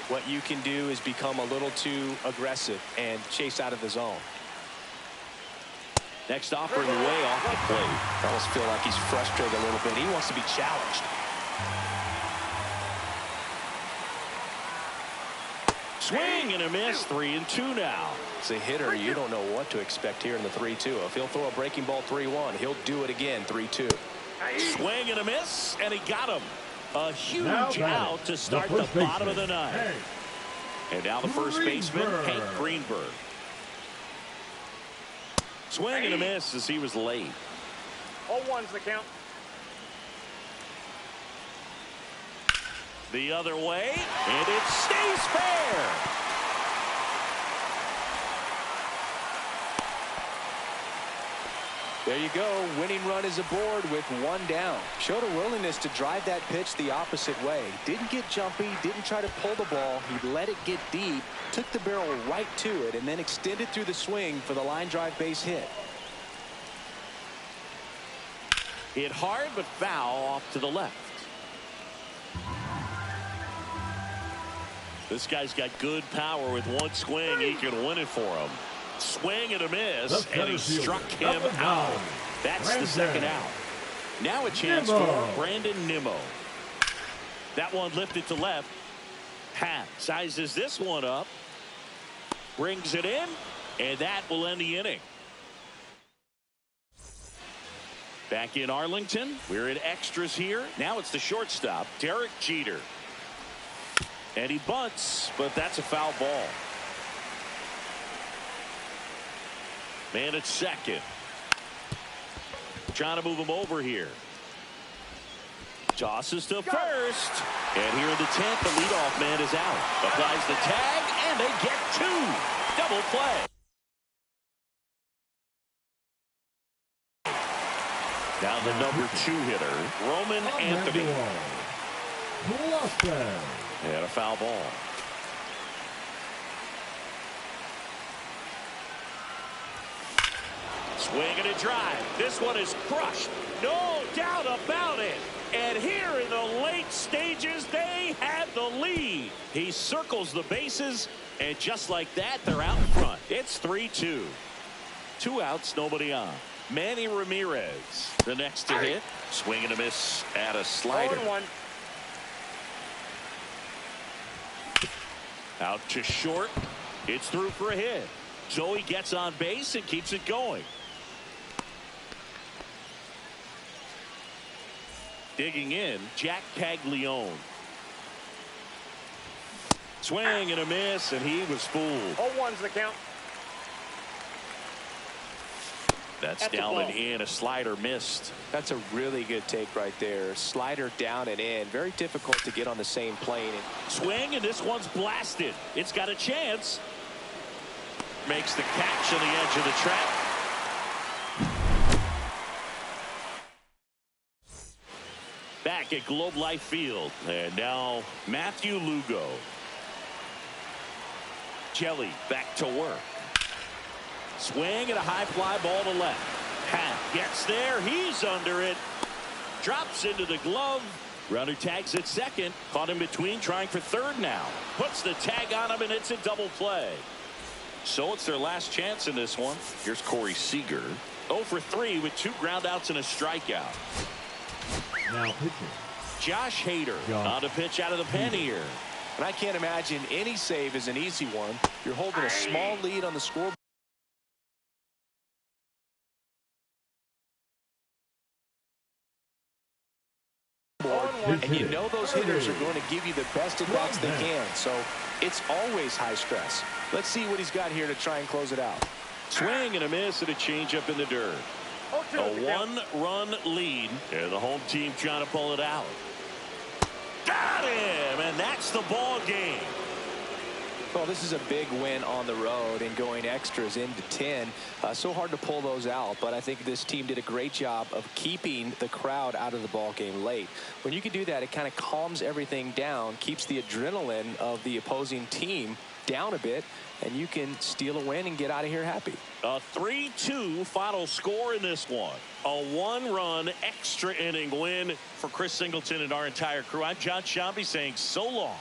what you can do is become a little too aggressive and chase out of the zone. Next offering way off the plate. I almost feel like he's frustrated a little bit. He wants to be challenged. Swing and a miss, 3-2 now. As a hitter, you don't know what to expect here in the 3-2. If he'll throw a breaking ball 3-1, he'll do it again 3-2. Swing and a miss, and he got him. A huge out to start the bottom of the 9th. And now the first baseman, Hank Greenberg. Swing and a miss as he was late. 0-1's the count. The other way, and it stays fair. There you go. Winning run is aboard with 1 down. Showed a willingness to drive that pitch the opposite way. Didn't get jumpy, didn't try to pull the ball. He let it get deep, took the barrel right to it, and then extended through the swing for the line drive base hit. Hit hard but foul off to the left. This guy's got good power. With 1 swing, he can win it for him. Swing and a miss, and he struck him out. That's the 2nd out. Now a chance for Brandon Nimmo. That one lifted to left. Pat sizes this one up. Brings it in, and that will end the inning. Back in Arlington, we're in extras here. Now it's the shortstop, Derek Jeter. And he bunts, but that's a foul ball. Man at second. Trying to move him over here. Tosses to first. And here in the 10th, the leadoff man is out. Applies the tag, and they get 2. Double play. Now the number 2 hitter, Roman Anthony. And a foul ball. Swing and a drive. This one is crushed. No doubt about it. And here in the late stages, they had the lead. He circles the bases, and just like that, they're out in front. It's 3-2. 2 outs, nobody on. Manny Ramirez, the next to hit. Swing and a miss at a slider. 0-1. Out to short. It's through for a hit. So he gets on base and keeps it going. Digging in, Jack Caglione. Swing and a miss, and he was fooled. 0-1's the count. That's down and in. A slider missed. That's a really good take right there. Slider down and in. Very difficult to get on the same plane. Swing, and this one's blasted. It's got a chance. makes the catch on the edge of the track. Back at Globe Life Field. And now Matthew Lugo. Jelly back to work. Swing and a high fly ball to left. Happ gets there. He's under it. Drops into the glove. Runner tags at second. Caught in between, trying for third now. Puts the tag on him, and it's a double play. So it's their last chance in this one. Here's Corey Seager. 0 for 3 with 2 groundouts and a strikeout. Now pitching. Josh Hader on to pitch out of the pen here. And I can't imagine any save is an easy one. You're holding a small lead on the scoreboard. And you know those hitters are going to give you the best at bats they can. So it's always high stress. Let's see what he's got here to try and close it out. Swing and a miss and a changeup in the dirt. A 1-run lead. And the home team trying to pull it out. Got him, and that's the ball game. Well, this is a big win on the road and going extras into 10. So hard to pull those out, but I think this team did a great job of keeping the crowd out of the ball game late. When you can do that, it kind of calms everything down, keeps the adrenaline of the opposing team down a bit, and you can steal a win and get out of here happy. A 3-2 final score in this one. A 1-run extra inning win for Chris Singleton and our entire crew. I'm John Shambi saying so long.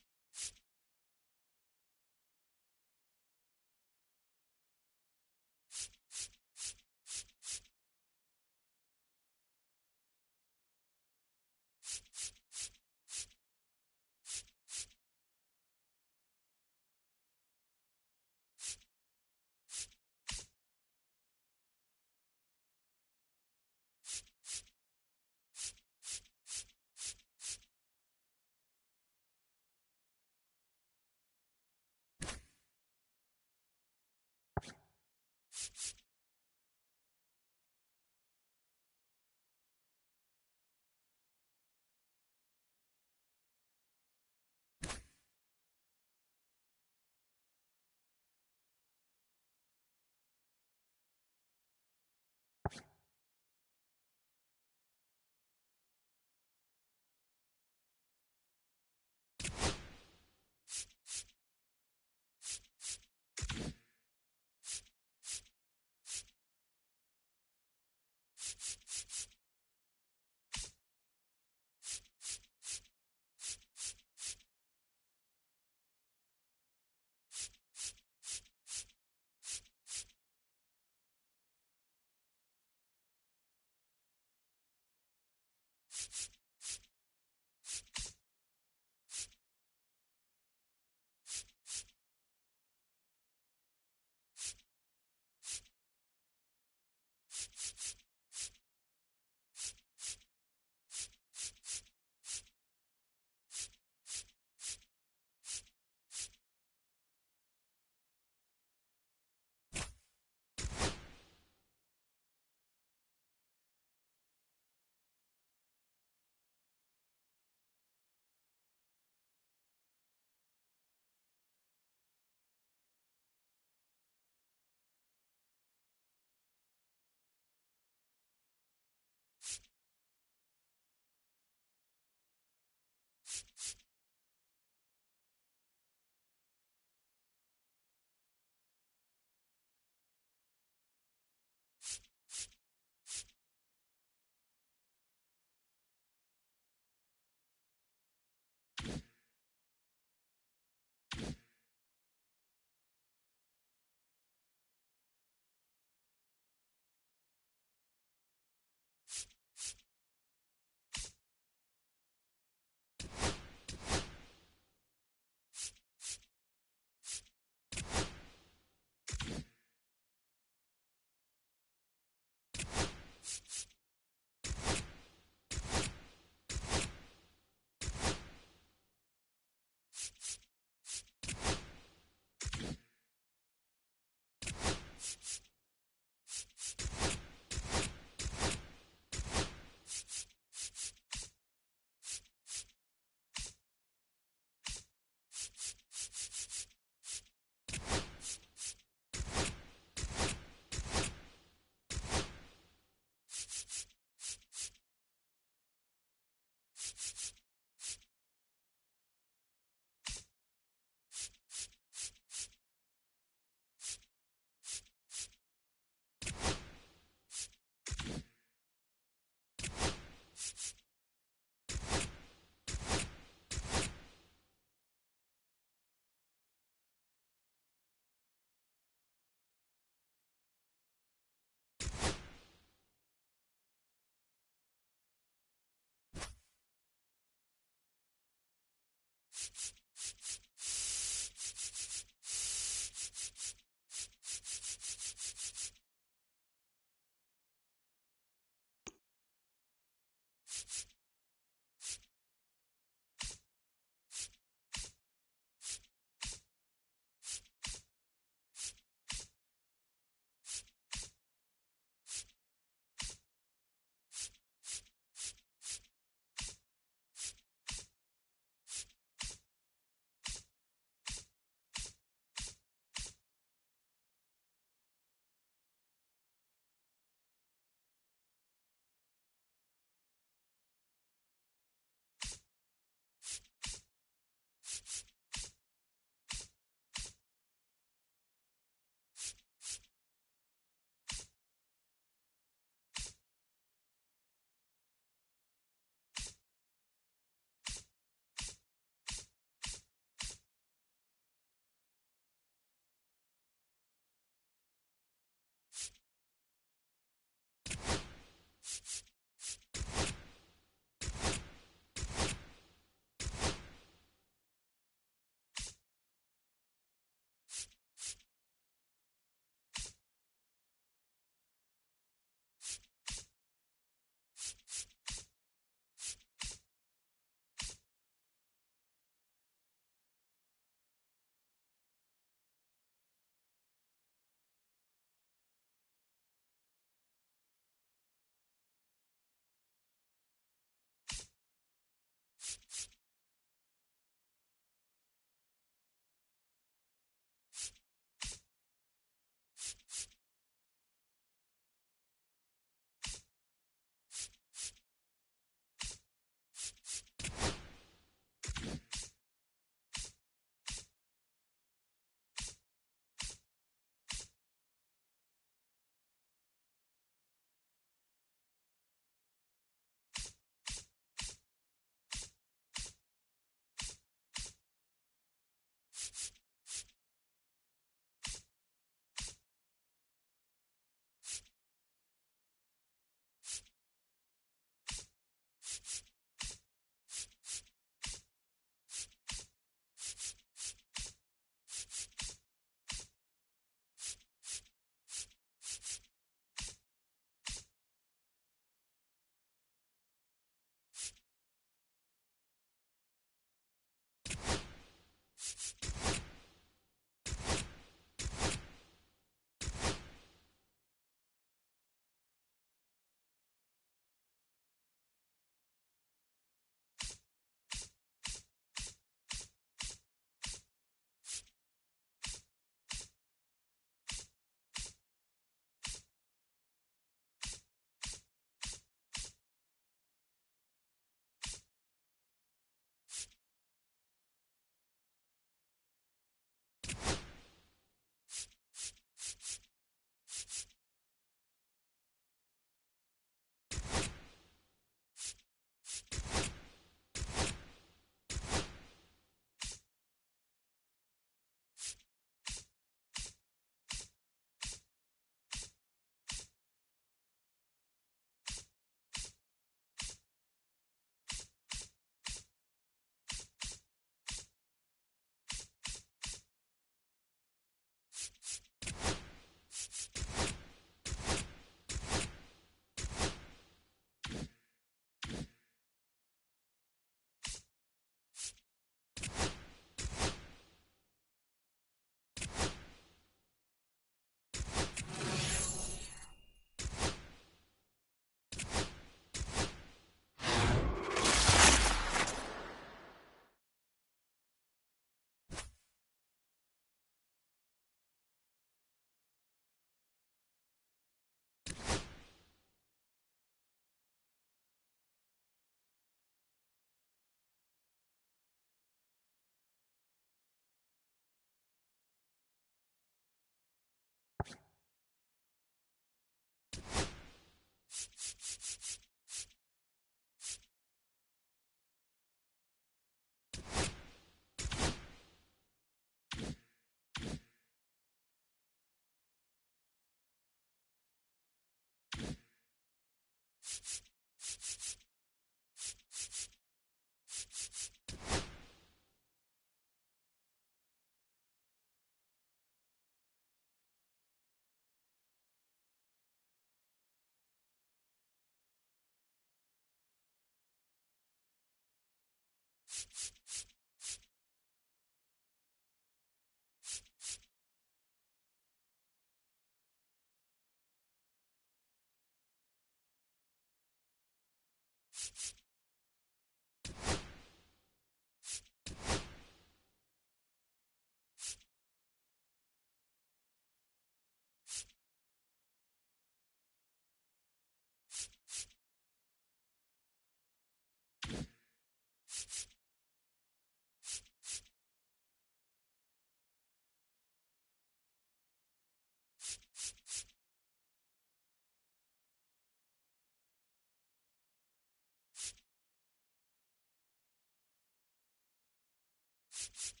you